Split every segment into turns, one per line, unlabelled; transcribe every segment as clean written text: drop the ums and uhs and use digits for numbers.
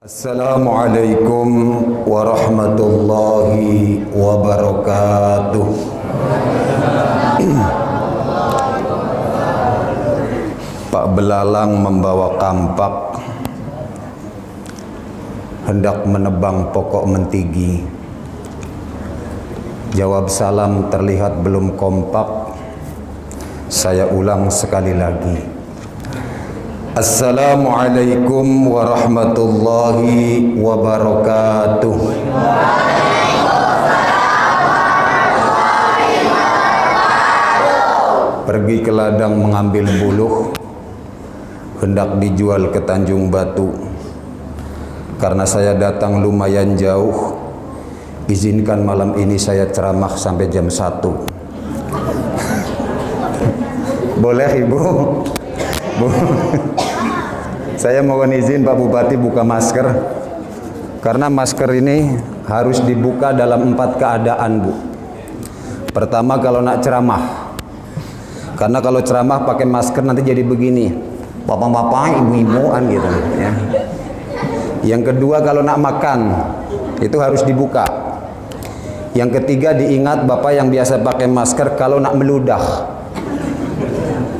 Assalamualaikum warahmatullahi wabarakatuh. Pak Belalang membawa kampak hendak menebang pokok mentigi. Jawab salam terlihat belum kompak. Saya ulang sekali lagi. Assalamualaikum warahmatullahi wabarakatuh. Pergi ke ladang mengambil buluh, hendak dijual ke Tanjung Batu. Karena saya datang lumayan jauh, izinkan malam ini saya ceramah sampai jam 1. Boleh Ibu? Bu, saya mohon izin Pak Bupati buka masker, karena masker ini harus dibuka dalam 4 keadaan, Bu. Pertama, kalau nak ceramah, karena kalau ceramah pakai masker nanti jadi begini, bapak-bapak, ibu-ibuan gitu ya. Yang kedua, kalau nak makan itu harus dibuka. Yang ketiga, diingat Bapak yang biasa pakai masker, kalau nak meludah,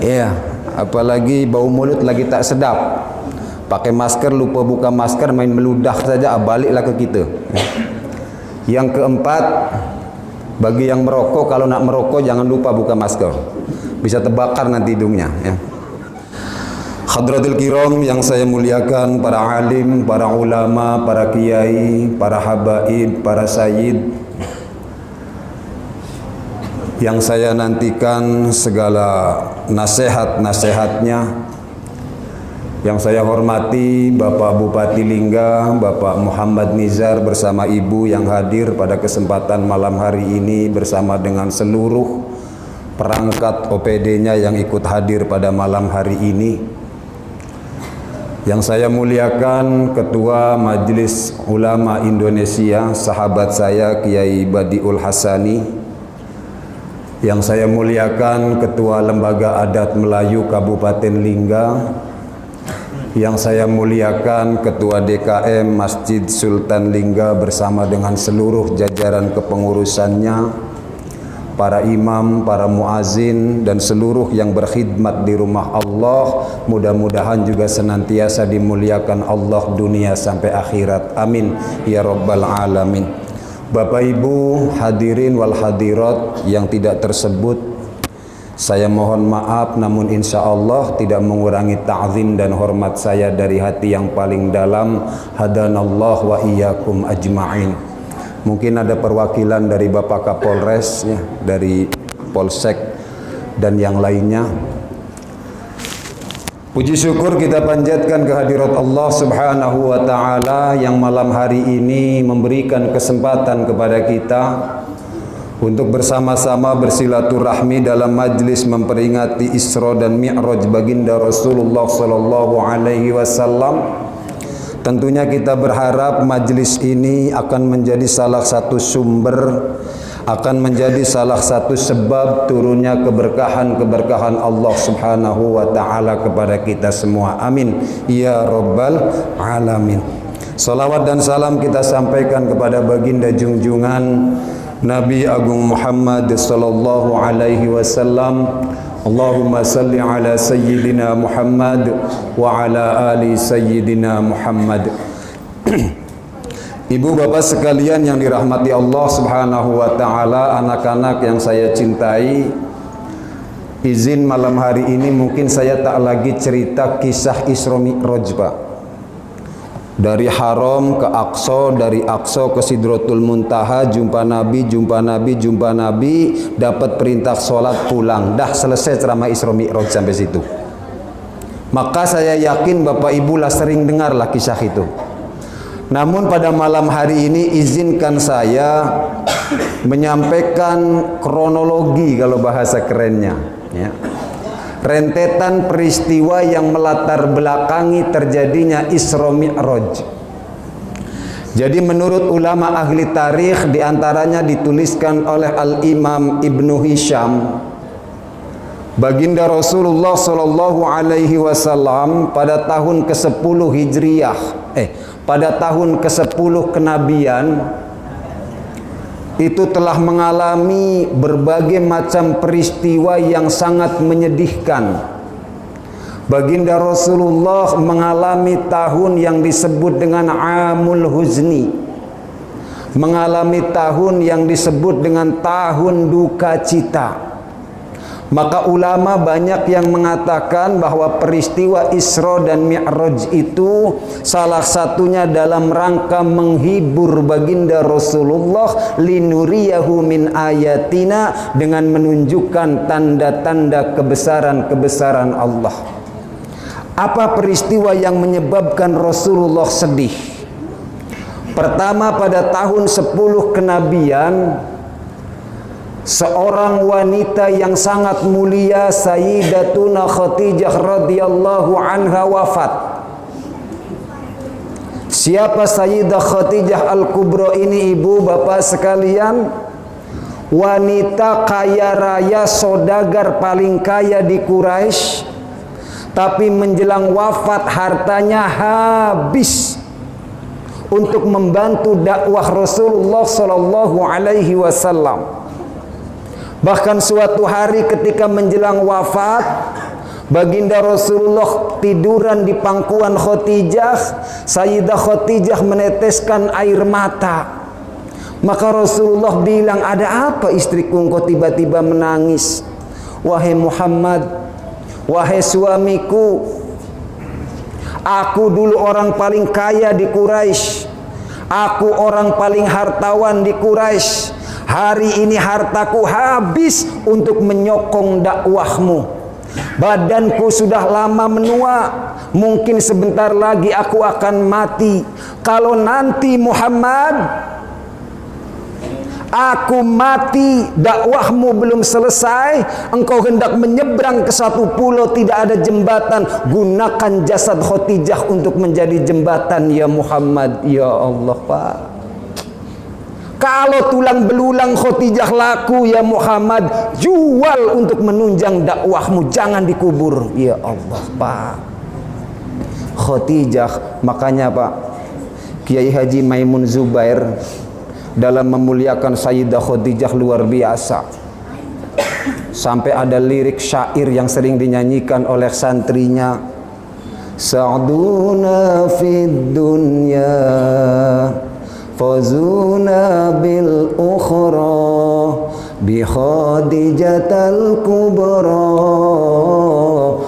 iya, apalagi bau mulut lagi tak sedap, pakai masker lupa buka masker, main meludah saja, baliklah ke kita. Yang keempat, bagi yang merokok, kalau nak merokok jangan lupa buka masker, bisa terbakar nanti hidungnya ya. Hadratil kiram yang saya muliakan, para alim, para ulama, para kiai, para habaib, para sayyid, yang saya nantikan segala nasihat-nasihatnya. Yang saya hormati Bapak Bupati Lingga, Bapak Muhammad Nizar bersama Ibu yang hadir pada kesempatan malam hari ini bersama dengan seluruh perangkat OPD-nya yang ikut hadir pada malam hari ini. Yang saya muliakan Ketua Majelis Ulama Indonesia, sahabat saya Kiai Badiul Hasani. Yang saya muliakan Ketua Lembaga Adat Melayu Kabupaten Lingga. Yang saya muliakan Ketua DKM Masjid Sultan Lingga bersama dengan seluruh jajaran kepengurusannya, para imam, para muazin, dan seluruh yang berkhidmat di rumah Allah. Mudah-mudahan juga senantiasa dimuliakan Allah dunia sampai akhirat. Amin ya rabbal alamin. Bapak Ibu hadirin wal hadirat yang tidak tersebut, saya mohon maaf, namun insya Allah tidak mengurangi ta'zim dan hormat saya dari hati yang paling dalam. Hadanallah wa iyyakum ajma'in. Mungkin ada perwakilan dari Bapak Kapolres ya, dari Polsek dan yang lainnya. Puji syukur kita panjatkan kehadirat Allah Subhanahu wa taala yang malam hari ini memberikan kesempatan kepada kita untuk bersama-sama bersilaturahmi dalam majlis memperingati Isra dan Mi'raj baginda Rasulullah sallallahu alaihi wasallam. Tentunya kita berharap majlis ini akan menjadi salah satu sumber, akan menjadi salah satu sebab turunnya keberkahan-keberkahan Allah Subhanahu wa taala kepada kita semua. Amin ya rabbal alamin. Salawat dan salam kita sampaikan kepada baginda junjungan Nabi Agung Muhammad sallallahu alaihi wasallam. Allahumma salli ala sayyidina Muhammad wa ala ali sayyidina Muhammad. Ibu bapak sekalian yang dirahmati Allah Subhanahu wa taala, anak-anak yang saya cintai, izin malam hari ini mungkin saya tak lagi cerita kisah Isra Mi'raj, Pak. Dari Haram ke Aqsa, dari Aqsa ke Sidratul Muntaha, jumpa Nabi, dapat perintah sholat, pulang. Dah selesai ceramah Isra Mi'raj sampai situ. Maka saya yakin Bapak Ibu lah sering dengarlah kisah itu. Namun pada malam hari ini izinkan saya menyampaikan kronologi kalau bahasa kerennya ya. Rentetan peristiwa yang melatar belakangi terjadinya Isra Mi'raj. Jadi menurut ulama ahli tarikh, diantaranya dituliskan oleh Al-Imam Ibnu Hisham Baginda Rasulullah Shallallahu Alaihi Wasallam pada tahun ke-10 Hijriyah, pada tahun ke-10 kenabian itu telah mengalami berbagai macam peristiwa yang sangat menyedihkan. Baginda Rasulullah mengalami tahun yang disebut dengan Amul Huzni, mengalami tahun yang disebut dengan tahun duka cita. Maka ulama banyak yang mengatakan bahwa peristiwa Isra dan Mi'raj itu salah satunya dalam rangka menghibur baginda Rasulullah linuriyahu min ayatina, dengan menunjukkan tanda-tanda kebesaran-kebesaran Allah. Apa peristiwa yang menyebabkan Rasulullah sedih? Pertama, pada tahun 10 kenabian, seorang wanita yang sangat mulia, Sayyidatuna Khadijah radhiyallahu anha, wafat. Siapa Sayyidah Khadijah Al-Kubra ini, ibu bapak sekalian? Wanita kaya raya, saudagar paling kaya di Quraisy, tapi menjelang wafat hartanya habis untuk membantu dakwah Rasulullah Sallallahu Alaihi Wasallam. Bahkan suatu hari ketika menjelang wafat, baginda Rasulullah tiduran di pangkuan Khadijah. Sayyidah Khadijah meneteskan air mata. Maka Rasulullah bilang, ada apa istriku engkau tiba-tiba menangis? Wahai Muhammad, wahai suamiku, aku dulu orang paling kaya di Quraisy, aku orang paling hartawan di Quraisy. Hari ini hartaku habis untuk menyokong dakwahmu. Badanku sudah lama menua, mungkin sebentar lagi aku akan mati. Kalau nanti Muhammad, aku mati, dakwahmu belum selesai, engkau hendak menyeberang ke satu pulau, tidak ada jembatan, gunakan jasad Khadijah untuk menjadi jembatan ya Muhammad. Ya Allah, Pak, kalau tulang belulang Khadijah laku ya Muhammad, jual untuk menunjang dakwahmu, jangan dikubur. Ya Allah, Pak. Khadijah, makanya Pak, Kiai Haji Maimun Zubair dalam memuliakan Sayyidah Khadijah luar biasa. Sampai ada lirik syair yang sering dinyanyikan oleh santrinya. Sa'duna fid dunya fazuna bil ukhra bi Khadijatal kubra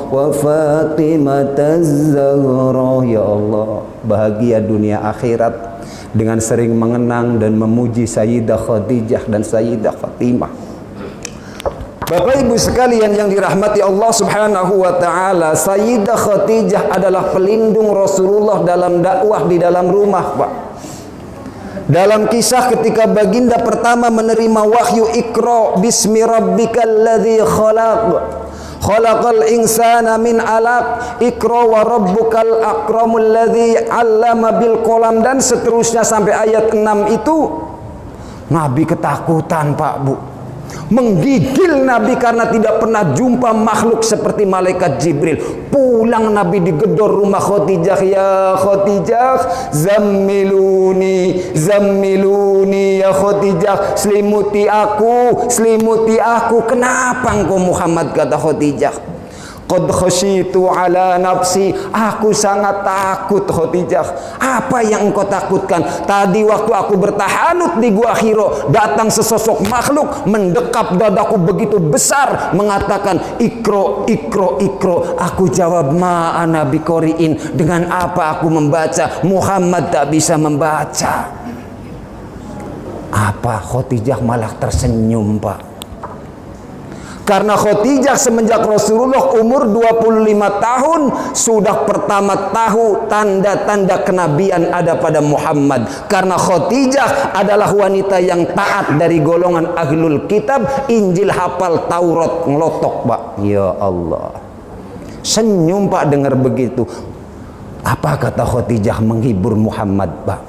wa Fatimataz Zahra. Ya Allah, bahagia dunia akhirat dengan sering mengenang dan memuji Sayyidah Khadijah dan Sayyidah Fatimah. Bapak Ibu sekalian yang dirahmati Allah Subhanahu wa taala, Sayyidah Khadijah adalah pelindung Rasulullah dalam dakwah di dalam rumah, Pak. Dalam kisah ketika baginda pertama menerima wahyu Iqra bismi rabbikal ladzi khalaq, khalaqal insana min alaq, Iqra wa rabbukal akramul ladzi 'allama bil qalam, dan seterusnya sampai ayat 6 itu. Nabi ketakutan, Pak, Bu. Menggigil Nabi karena tidak pernah jumpa makhluk seperti malaikat Jibril. Pulang Nabi digedor rumah Khadijah. Ya Khadijah, zammiluni, zammiluni ya Khadijah, selimuti aku, selimuti aku. Kenapa engkau Muhammad, kata Khadijah? Qad khasyitu ala nafsi, aku sangat takut Khadijah. Apa yang engkau takutkan? Tadi waktu aku bertahanut di Gua Hiro, datang sesosok makhluk mendekap dadaku begitu besar, mengatakan Iqra, Iqra, Iqra. Aku jawab, ma ana biqori'in, dengan apa aku membaca? Muhammad tak bisa membaca. Apa? Khadijah malah tersenyum, Pak. Karena Khadijah semenjak Rasulullah umur 25 tahun sudah pertama tahu tanda-tanda kenabian ada pada Muhammad. Karena Khadijah adalah wanita yang taat dari golongan ahlul kitab, Injil hafal, Taurat ngelotok, Pak. Ya Allah. Senyum, Pak, dengar begitu. Apa kata Khadijah menghibur Muhammad, Pak?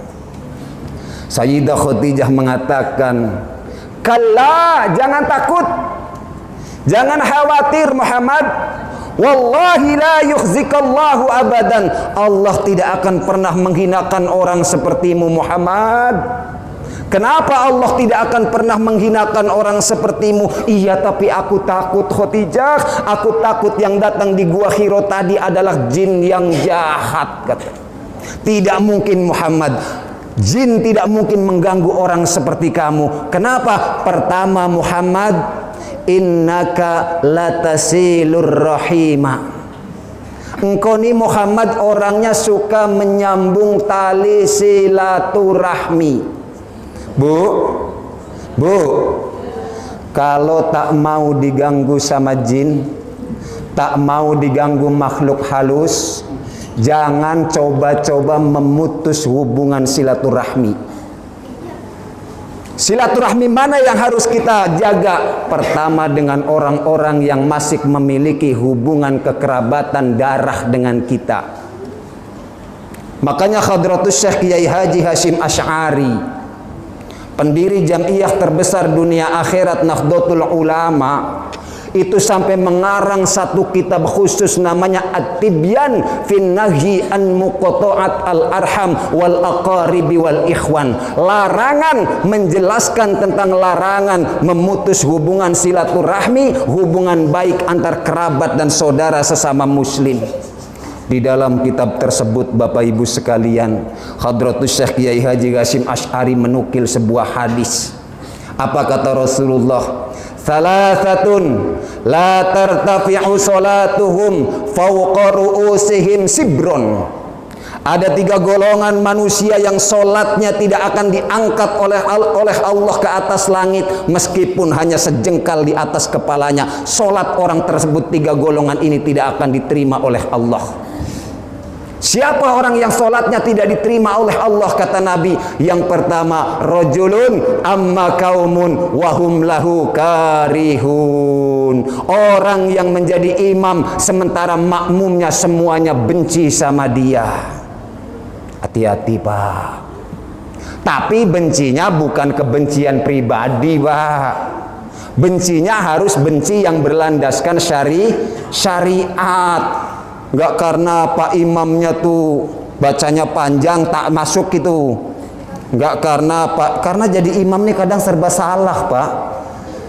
Sayyidah Khadijah mengatakan, kalla, jangan takut. Jangan khawatir Muhammad. Wallahi la yukhzikallahu abadan. Allah tidak akan pernah menghinakan orang sepertimu Muhammad. Kenapa Allah tidak akan pernah menghinakan orang sepertimu? Iya, tapi aku takut Khadijah. Aku takut yang datang di gua Hiro tadi adalah jin yang jahat, kata. Tidak mungkin Muhammad. Jin tidak mungkin mengganggu orang seperti kamu. Kenapa? Pertama Muhammad, innaka latasilur rahima. Engkau ni Muhammad orangnya suka menyambung tali silaturahmi. Bu, kalau tak mau diganggu sama jin, tak mau diganggu makhluk halus, jangan coba-coba memutus hubungan silaturahmi. Silaturahmi mana yang harus kita jaga? Pertama dengan orang-orang yang masih memiliki hubungan kekerabatan darah dengan kita. Makanya Hadratus Syekh Kiai Haji Hashim Asy'ari, pendiri jamiah terbesar dunia akhirat Nahdlatul Ulama, itu sampai mengarang satu kitab khusus namanya At-Tibyan fin Nahyi an Muqata'at al-Arham wal Aqaribi wal Ikhwan. Larangan, menjelaskan tentang larangan memutus hubungan silaturahmi, hubungan baik antar kerabat dan saudara sesama muslim. Di dalam kitab tersebut Bapak Ibu sekalian, Hadratus Syekh Kiai Haji Hashim Asy'ari menukil sebuah hadis. Apa kata Rasulullah? Salasatun la tartafi'u salatuhum fawqa ru'usihim sibron. Ada 3 golongan manusia yang solatnya tidak akan diangkat oleh Allah ke atas langit meskipun hanya sejengkal di atas kepalanya. Solat orang tersebut, 3 golongan ini tidak akan diterima oleh Allah. Siapa orang yang solatnya tidak diterima oleh Allah? Kata Nabi, yang pertama, rajulun amma kaumun wahum lahu karihun. Orang yang menjadi imam sementara makmumnya semuanya benci sama dia. Hati-hati Pak. Tapi bencinya bukan kebencian pribadi Pak. Bencinya harus benci yang berlandaskan syariat. Enggak karena Pak imamnya tuh bacanya panjang tak masuk gitu. Enggak karena jadi imam nih kadang serba salah Pak.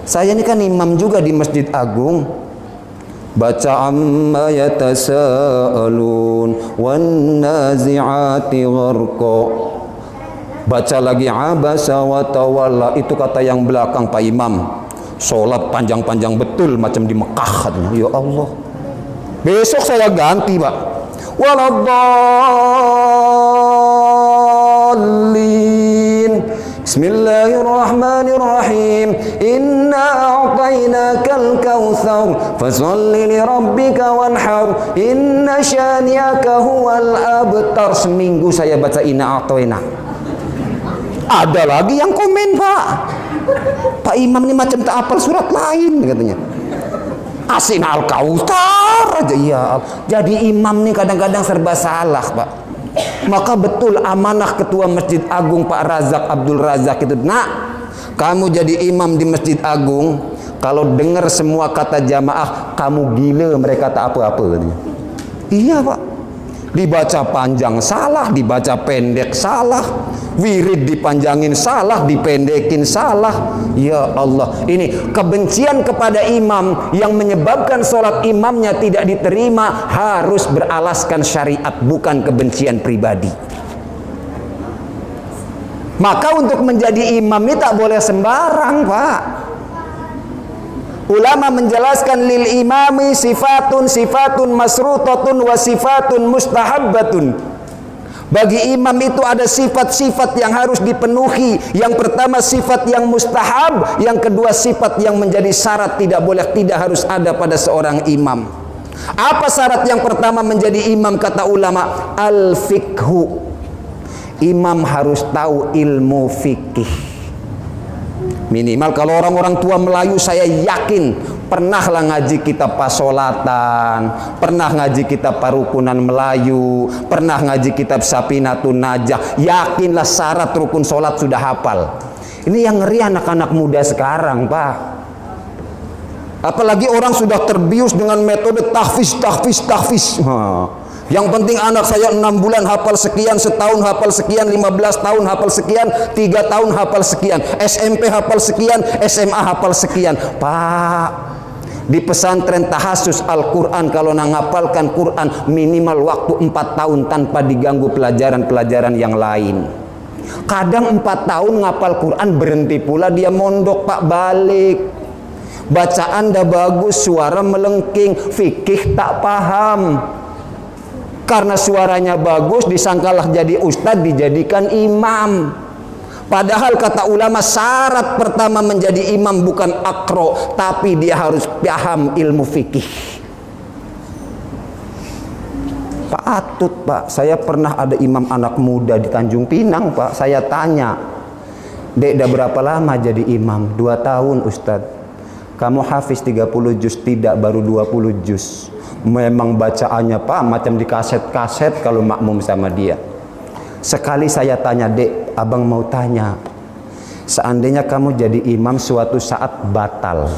Saya ini kan imam juga di Masjid Agung. Baca amma yatasaalun wan nazi'ati gharqa. Baca lagi abasa wa tawalla. Itu kata yang belakang Pak Imam. Sholat panjang-panjang betul macam di Mekah katanya. Ya Allah. Besok saya ganti Pak. Waladdallin. Bismillahirrahmanirrahim. Inna a'tainakal kautsar fasholli li rabbika wanhar. Inna syani'aka huwal abtar. Seminggu saya baca inna a'taina. Ada lagi yang komen Pak. Pak Imam ini macam tak hafal surat lain katanya. Asin al-kautsar aja ya. Jadi imam nih kadang-kadang serba salah Pak. Maka betul amanah Ketua Masjid Agung Pak Razak Abdul Razak itu, nak, kamu jadi imam di Masjid Agung, kalau dengar semua kata jamaah kamu gila, mereka tak apa-apa katanya. Iya Pak. Dibaca panjang salah, dibaca pendek salah, wirid dipanjangin salah, dipendekin salah. Ya Allah, ini kebencian kepada imam yang menyebabkan sholat imamnya tidak diterima harus beralaskan syariat, bukan kebencian pribadi. Maka untuk menjadi imam ini tak boleh sembarang Pak. Ulama menjelaskan lil imami sifatun masrutatun wa sifatun mustahabbatun. Bagi imam itu ada sifat-sifat yang harus dipenuhi. Yang pertama sifat yang mustahab, yang kedua sifat yang menjadi syarat tidak harus ada pada seorang imam. Apa syarat yang pertama menjadi imam kata ulama? Al-fiqhu. Imam harus tahu ilmu fikih. Minimal kalau orang-orang tua Melayu saya yakin pernahlah ngaji kitab pasolatan, pernah ngaji kitab parukunan Melayu, pernah ngaji kitab Sapinatun Najah. Yakinlah syarat rukun sholat sudah hafal. Ini yang ngeri anak-anak muda sekarang Pak. Apalagi orang sudah terbius dengan metode tahfiz. Yang penting anak saya 6 bulan hafal sekian, setahun hafal sekian, 15 tahun hafal sekian, 3 tahun hafal sekian, SMP hafal sekian, SMA hafal sekian. Pak, di pesantren tahasus Al-Quran kalau ngapalkan Quran minimal waktu 4 tahun tanpa diganggu pelajaran-pelajaran yang lain. Kadang 4 tahun ngapal Quran berhenti pula dia mondok, Pak, balik. Bacaan dah bagus, suara melengking, fikih tak paham. Karena suaranya bagus disangkalah jadi ustadz, dijadikan imam. Padahal kata ulama syarat pertama menjadi imam bukan akro, tapi dia harus paham ilmu fikih. Pak Atut, Pak, saya pernah ada imam anak muda di Tanjung Pinang, Pak. Saya tanya, Dek, udah berapa lama jadi imam? 2 tahun, Ustadz. Kamu hafiz 30 juz? Tidak, baru 20 juz. Memang bacaannya, Pak, macam di kaset-kaset kalau makmum sama dia. Sekali saya tanya, Dek, abang mau tanya, seandainya kamu jadi imam suatu saat batal,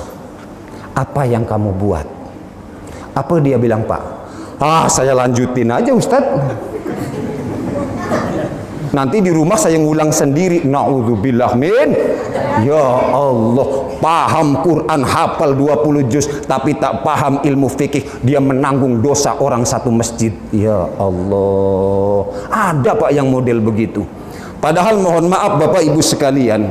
apa yang kamu buat? Apa dia bilang, Pak? Saya lanjutin aja, Ustadz. Nanti di rumah saya ngulang sendiri. Na'udzubillah min. Ya Allah, paham Quran, hafal 20 juz, tapi tak paham ilmu fikih. Dia menanggung dosa orang satu masjid. Ya Allah, ada, Pak, yang model begitu. Padahal mohon maaf Bapak Ibu sekalian,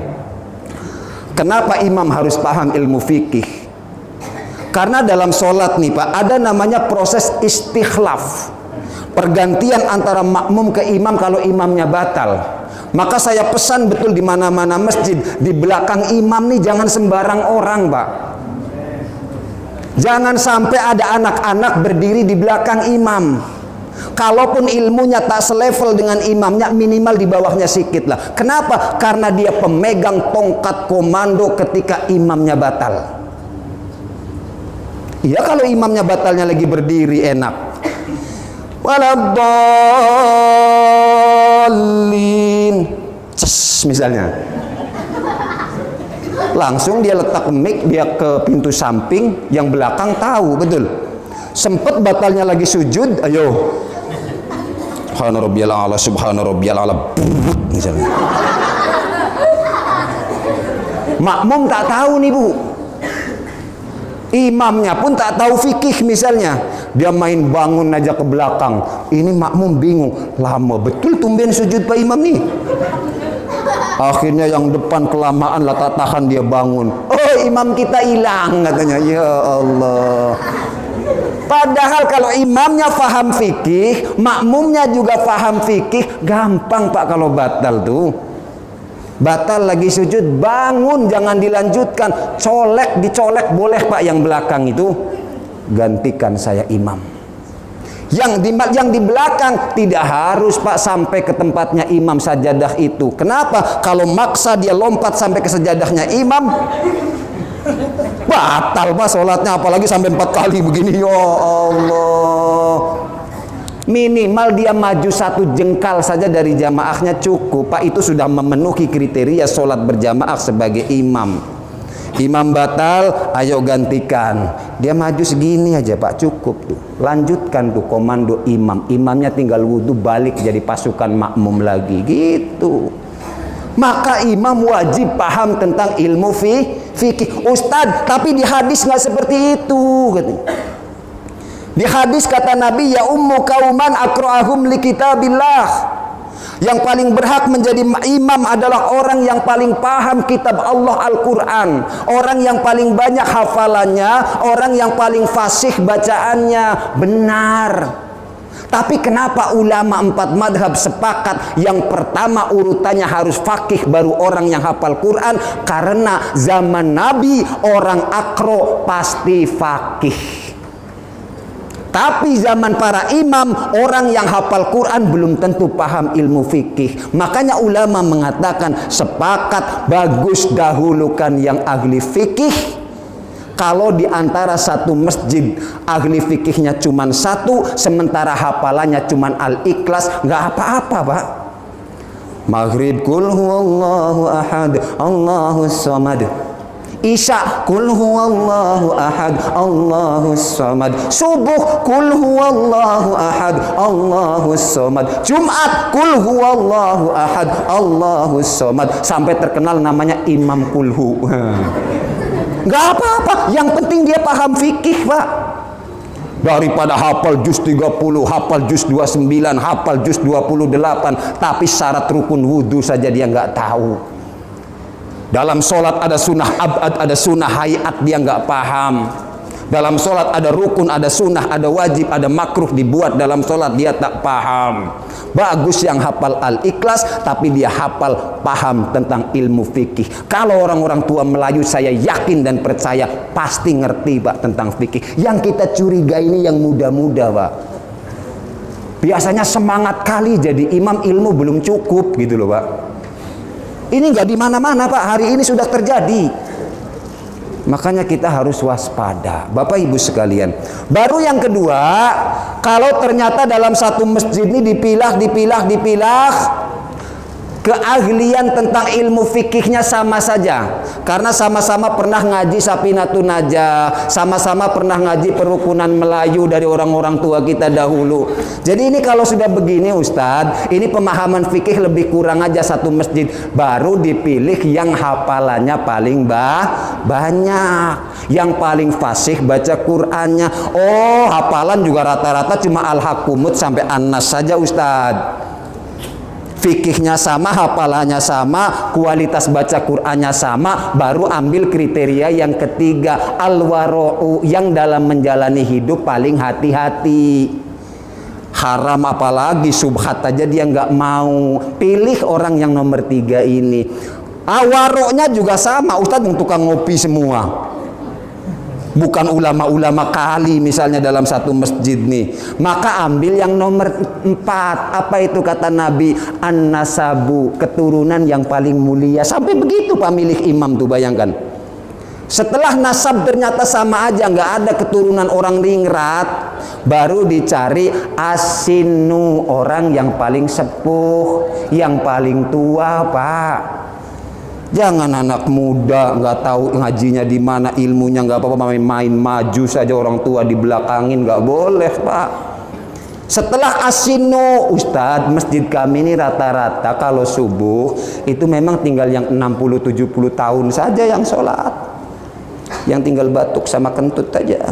kenapa imam harus paham ilmu fikih? Karena dalam sholat nih, Pak, ada namanya proses istikhlaf, pergantian antara makmum ke imam kalau imamnya batal. Maka saya pesan betul di mana-mana masjid, di belakang imam nih jangan sembarang orang, Pak. Jangan sampai ada anak-anak berdiri di belakang imam. Kalaupun ilmunya tak selevel dengan imamnya, minimal di bawahnya sedikit lah. Kenapa? Karena dia pemegang tongkat komando ketika imamnya batal. Iya, kalau imamnya batalnya lagi berdiri enak. Waladdallin, misalnya, langsung dia letak mic, dia ke pintu samping, yang belakang tahu betul. Sempet batalnya lagi sujud, ayo, subhana rabbiyal a'la, subhana rabbiyal a'la, misalnya. Makmum tak tahu nih, Bu. Imamnya pun tak tahu fikih misalnya. Dia main bangun aja ke belakang. Ini makmum bingung. Lama betul tumben sujud Pak Imam nih. Akhirnya yang depan kelamaan lah, tak tahan dia bangun. Oh, imam kita hilang katanya. Ya Allah. Padahal kalau imamnya faham fikih, makmumnya juga faham fikih, gampang, Pak, kalau batal tuh. Batal lagi sujud, bangun, jangan dilanjutkan. Colek, dicolek boleh, Pak, yang belakang itu. Gantikan saya imam. Yang di belakang tidak harus, Pak, sampai ke tempatnya imam sajadah itu. Kenapa? Kalau maksa dia lompat sampai ke sajadahnya imam, batal, Pak, sholatnya. Apalagi sampai 4 kali begini. Ya Allah. Minimal dia maju 1 jengkal saja dari jamaahnya cukup, Pak. Itu sudah memenuhi kriteria sholat berjamaah sebagai imam. Imam batal, ayo gantikan. Dia maju segini aja, Pak, cukup tuh. Lanjutkan tuh komando imam. Imamnya tinggal wudhu, balik jadi pasukan makmum lagi gitu. Maka imam wajib paham tentang ilmu fikih. Ustadz, tapi di hadis nggak seperti itu katanya. Di hadis kata Nabi, ya ummu kauman aqra'ahum li kitabillah. Yang paling berhak menjadi imam adalah orang yang paling paham kitab Allah Al-Quran, orang yang paling banyak hafalannya, orang yang paling fasih bacaannya. Benar. Tapi kenapa ulama 4 madhab sepakat yang pertama urutannya harus fakih, baru orang yang hafal Quran? Karena zaman Nabi orang akro pasti fakih. Tapi zaman para imam, orang yang hafal Quran belum tentu paham ilmu fikih. Makanya ulama mengatakan sepakat bagus dahulukan yang ahli fikih. Kalau di antara satu masjid ahli fikihnya cuma 1, sementara hafalannya cuma Al-Ikhlas, nggak apa-apa, Pak. Maghrib kul huwallahu ahad Allahus samad. Isya kul huwallahu ahad Allahus samad. Subuh kul huwallahu ahad Allahus samad. Jumat kul huwallahu ahad Allahus samad. Sampai terkenal namanya Imam Kulhu. Nggak apa-apa, yang penting dia paham fikih, Pak. Daripada hafal juz 30, hafal juz 29, hafal juz 28, tapi syarat rukun wudhu saja dia nggak tahu. Dalam sholat ada sunnah abad, ada sunnah hayat, dia nggak paham. Dalam sholat ada rukun, ada sunnah, ada wajib, ada makruh dibuat dalam sholat, dia tak paham. Bagus yang hafal Al-Ikhlas, tapi dia hafal paham tentang ilmu fikih. Kalau orang-orang tua Melayu, saya yakin dan percaya pasti ngerti, Pak, tentang fikih. Yang kita curiga ini yang muda-muda, Pak. Biasanya semangat kali jadi imam, ilmu belum cukup gitu loh, Pak. Ini nggak di mana-mana, Pak. Hari ini sudah terjadi. Makanya kita harus waspada, Bapak Ibu sekalian. Baru yang kedua, kalau ternyata dalam satu masjid ini dipilah, keahlian tentang ilmu fikihnya sama saja, karena sama-sama pernah ngaji Safinatun Najah, sama-sama pernah ngaji perukunan Melayu dari orang-orang tua kita dahulu. Jadi ini kalau sudah begini, Ustadz, ini pemahaman fikih lebih kurang aja satu masjid, baru dipilih yang hafalannya paling banyak, yang paling fasih baca Qur'annya. Oh, hafalan juga rata-rata cuma Al-Hakumut sampai An-Nas saja, Ustadz. Fikihnya sama, hafalannya sama, kualitas baca Qur'annya sama, baru ambil kriteria yang ketiga, al-wara'u, yang dalam menjalani hidup paling hati-hati. Haram apalagi, subhat aja dia nggak mau. Pilih orang yang nomor 3 ini. Waroknya juga sama, Ustadz, yang tukang ngopi semua. Bukan ulama-ulama kali misalnya dalam satu masjid nih. Maka ambil yang nomor 4. Apa itu kata Nabi? An-nasabu, keturunan yang paling mulia. Sampai begitu Pak milih imam tuh, bayangkan. Setelah nasab ternyata sama aja, nggak ada keturunan orang ningrat, baru dicari asinu, orang yang paling sepuh, yang paling tua, Pak. Jangan anak muda nggak tahu ngajinya di mana, ilmunya nggak apa-apa, main maju saja orang tua di belakangin, nggak boleh, Pak. Setelah asino, Ustadz, masjid kami ini rata-rata kalau subuh itu memang tinggal yang 60-70 tahun saja yang sholat, yang tinggal batuk sama kentut aja.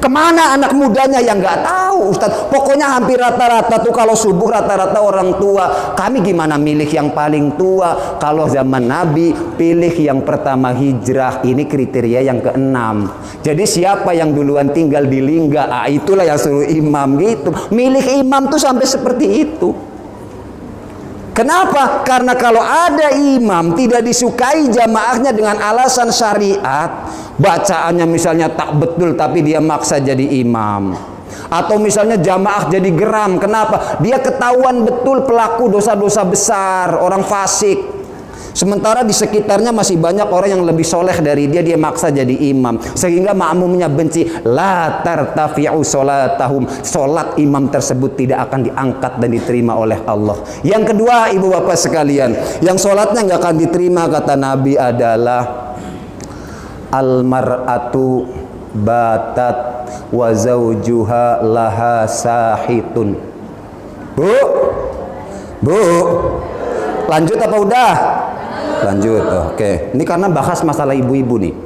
Kemana anak mudanya yang nggak tahu, Ustadz? Pokoknya hampir rata-rata tuh kalau subuh rata-rata orang tua. Kami gimana milih yang paling tua? Kalau zaman Nabi pilih yang pertama hijrah. Ini kriteria yang ke-6. Jadi siapa yang duluan tinggal di Lingga, itulah yang suruh imam gitu. Milih imam tuh sampai seperti itu. Kenapa? Karena kalau ada imam tidak disukai jamaahnya dengan alasan syariat, bacaannya misalnya tak betul tapi dia maksa jadi imam, atau misalnya jamaah jadi geram. Kenapa? Dia ketahuan betul pelaku dosa-dosa besar, orang fasik. Sementara di sekitarnya masih banyak orang yang lebih soleh dari dia, dia maksa jadi imam. Sehingga makmumnya benci. La tartafi'u sholatahum. Sholat imam tersebut tidak akan diangkat dan diterima oleh Allah. Yang kedua, ibu bapak sekalian, yang sholatnya nggak akan diterima kata Nabi adalah al-mar'atu batat wa zawjuha laha sahitun. Bu, lanjut apa udah? Lanjut, oke. Ini karena bahas masalah ibu-ibu nih.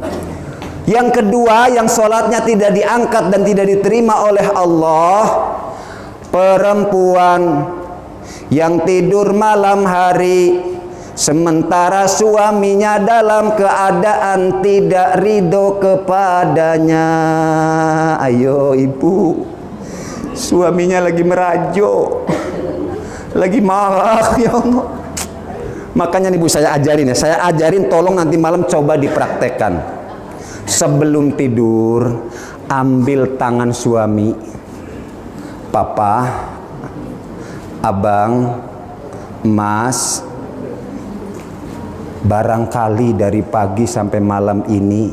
Yang kedua, yang sholatnya tidak diangkat dan tidak diterima oleh Allah, perempuan yang tidur malam hari sementara suaminya dalam keadaan tidak ridho kepadanya. Ayo ibu, suaminya lagi merajuk, lagi marah, ya Allah. Makanya nih Bu, saya ajarin, tolong nanti malam coba dipraktekkan. Sebelum tidur, ambil tangan suami, papa, abang, mas, barangkali dari pagi sampai malam ini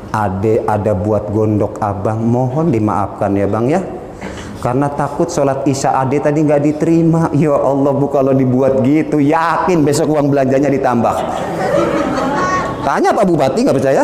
ade ada buat gondok abang, mohon dimaafkan ya bang ya, karena takut sholat isya ade tadi nggak diterima. Ya Allah Bu, kalau dibuat gitu yakin besok uang belanjanya ditambah. Tanya Pak Bupati, nggak percaya?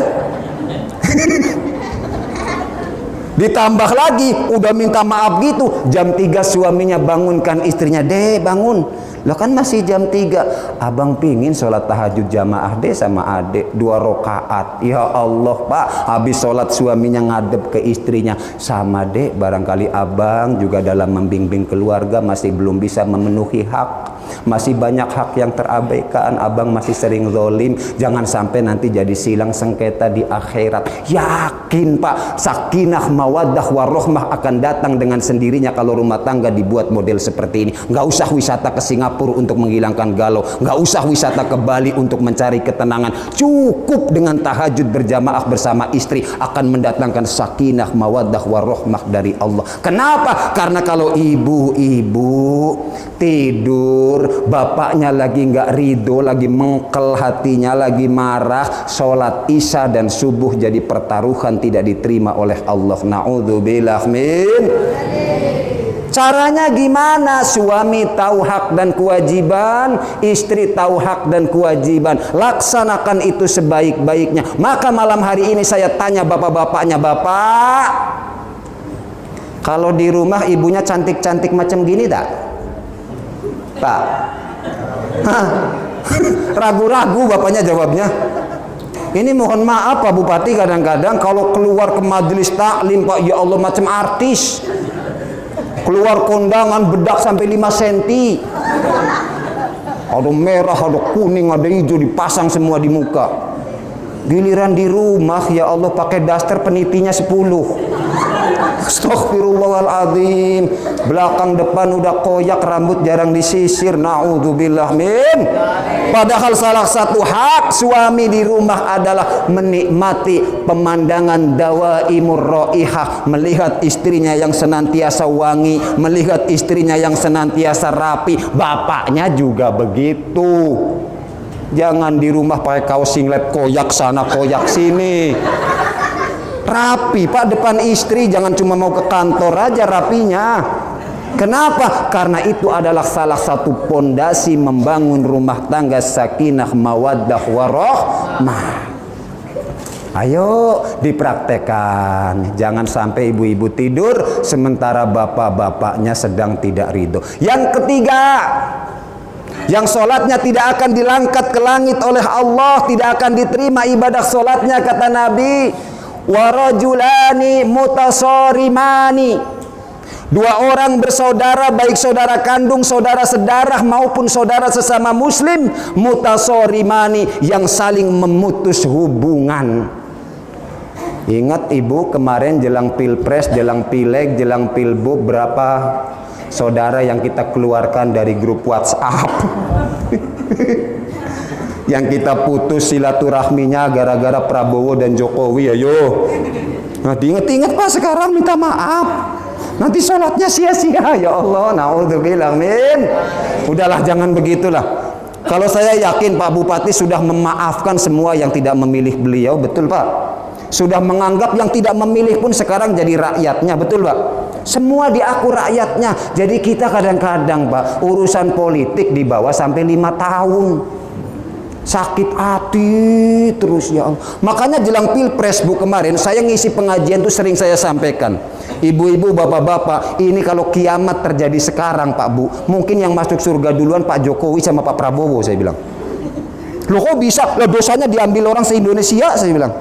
Ditambah lagi, udah minta maaf gitu, jam 3 suaminya bangunkan istrinya, "Dek, bangun." Lah kan masih jam 3. "Abang pingin sholat tahajud jamaah deh sama adek 2 rakaat." Ya Allah Pak, habis sholat suaminya ngadep ke istrinya, "Sama dek, barangkali abang juga dalam membimbing keluarga masih belum bisa memenuhi hak. Masih banyak hak yang terabaikan, abang masih sering zolim. Jangan sampai nanti jadi silang sengketa di akhirat." Yakin Pak, sakinah mawaddah warohmah akan datang dengan sendirinya kalau rumah tangga dibuat model seperti ini. Nggak usah wisata ke Singapura untuk menghilangkan galau, nggak usah wisata ke Bali untuk mencari ketenangan. Cukup dengan tahajud berjamaah bersama istri akan mendatangkan sakinah mawaddah warohmah dari Allah. Kenapa? Karena kalau ibu-ibu tidur, bapaknya lagi nggak ridho, lagi mengkel hatinya, lagi marah, sholat isya dan subuh jadi pertaruhan, tidak diterima oleh Allah. Na'udzubillah min. Caranya gimana? Suami tahu hak dan kewajiban, istri tahu hak dan kewajiban. Laksanakan itu sebaik-baiknya. Maka malam hari ini saya tanya bapak-bapaknya, "Bapak, kalau di rumah ibunya cantik-cantik macam gini tak?" Pak, ragu-ragu bapaknya jawabnya. Ini mohon maaf Pak Bupati, kadang-kadang kalau keluar ke majelis taklim Pak, ya Allah macam artis. Keluar kondangan bedak sampai 5 cm. Ada merah, ada kuning, ada hijau, dipasang semua di muka. Giliran di rumah, ya Allah pakai daster penitinya 10. Astaghfirullahaladzim. Belakang depan udah koyak, rambut jarang disisir. Na'udzubillah min. Padahal salah satu hak suami di rumah adalah menikmati pemandangan dawaimur raihah, melihat istrinya yang senantiasa wangi, melihat istrinya yang senantiasa rapi. Bapaknya juga begitu. Jangan di rumah pakai kaos singlet koyak sana koyak sini. Rapi Pak depan istri, jangan cuma mau ke kantor aja rapinya. Kenapa? Karena itu adalah salah satu pondasi membangun rumah tangga sakinah mawaddah warohmah. Ayo dipraktekkan. Jangan sampai ibu-ibu tidur sementara bapak-bapaknya sedang tidak ridho. Yang ketiga, yang sholatnya tidak akan dilangkat ke langit oleh Allah, tidak akan diterima ibadah sholatnya, kata Nabi, warajulani mutasorimani. 2 orang bersaudara, baik saudara kandung, saudara sedarah maupun saudara sesama muslim, mutasorimani, yang saling memutus hubungan. Ingat ibu, kemarin jelang pilpres, jelang pileg, jelang pilbub, berapa saudara yang kita keluarkan dari grup WhatsApp? Yang kita putus silaturahminya gara-gara Prabowo dan Jokowi. Ayo, nah diinget-inget Pak, sekarang minta maaf, nanti sholatnya sia-sia. Ya Allah, na'udzubillah min. Udahlah, jangan begitulah. Kalau saya yakin Pak Bupati sudah memaafkan semua yang tidak memilih beliau, betul Pak? Sudah menganggap yang tidak memilih pun sekarang jadi rakyatnya, betul Pak? Semua diaku rakyatnya. Jadi kita kadang-kadang Pak, urusan politik dibawa sampai 5 tahun. Sakit hati terus, ya Allah. Makanya jelang pilpres Bu, kemarin saya ngisi pengajian tuh sering saya sampaikan, ibu-ibu, bapak-bapak, ini kalau kiamat terjadi sekarang Pak Bu, mungkin yang masuk surga duluan Pak Jokowi sama Pak Prabowo, saya bilang. Loh kok bisa? Lah dosanya diambil orang se-Indonesia, saya bilang.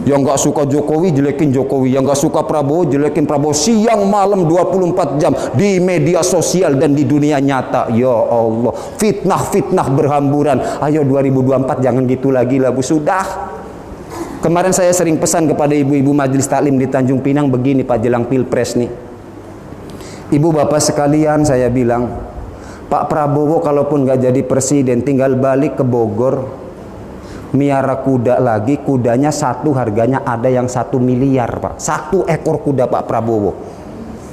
Yang nggak suka Jokowi jelekin Jokowi, yang nggak suka Prabowo jelekin Prabowo, siang malam 24 jam di media sosial dan di dunia nyata. Ya Allah, fitnah-fitnah berhamburan. Ayo 2024 jangan gitu lagi lah Bu, sudah. Kemarin saya sering pesan kepada ibu-ibu majelis taklim di Tanjung Pinang begini Pak, jelang pilpres nih. Ibu bapak sekalian, saya bilang, Pak Prabowo kalaupun nggak jadi presiden, tinggal balik ke Bogor, miara kuda lagi, kudanya satu harganya ada yang 1 miliar Pak, 1 ekor kuda Pak Prabowo.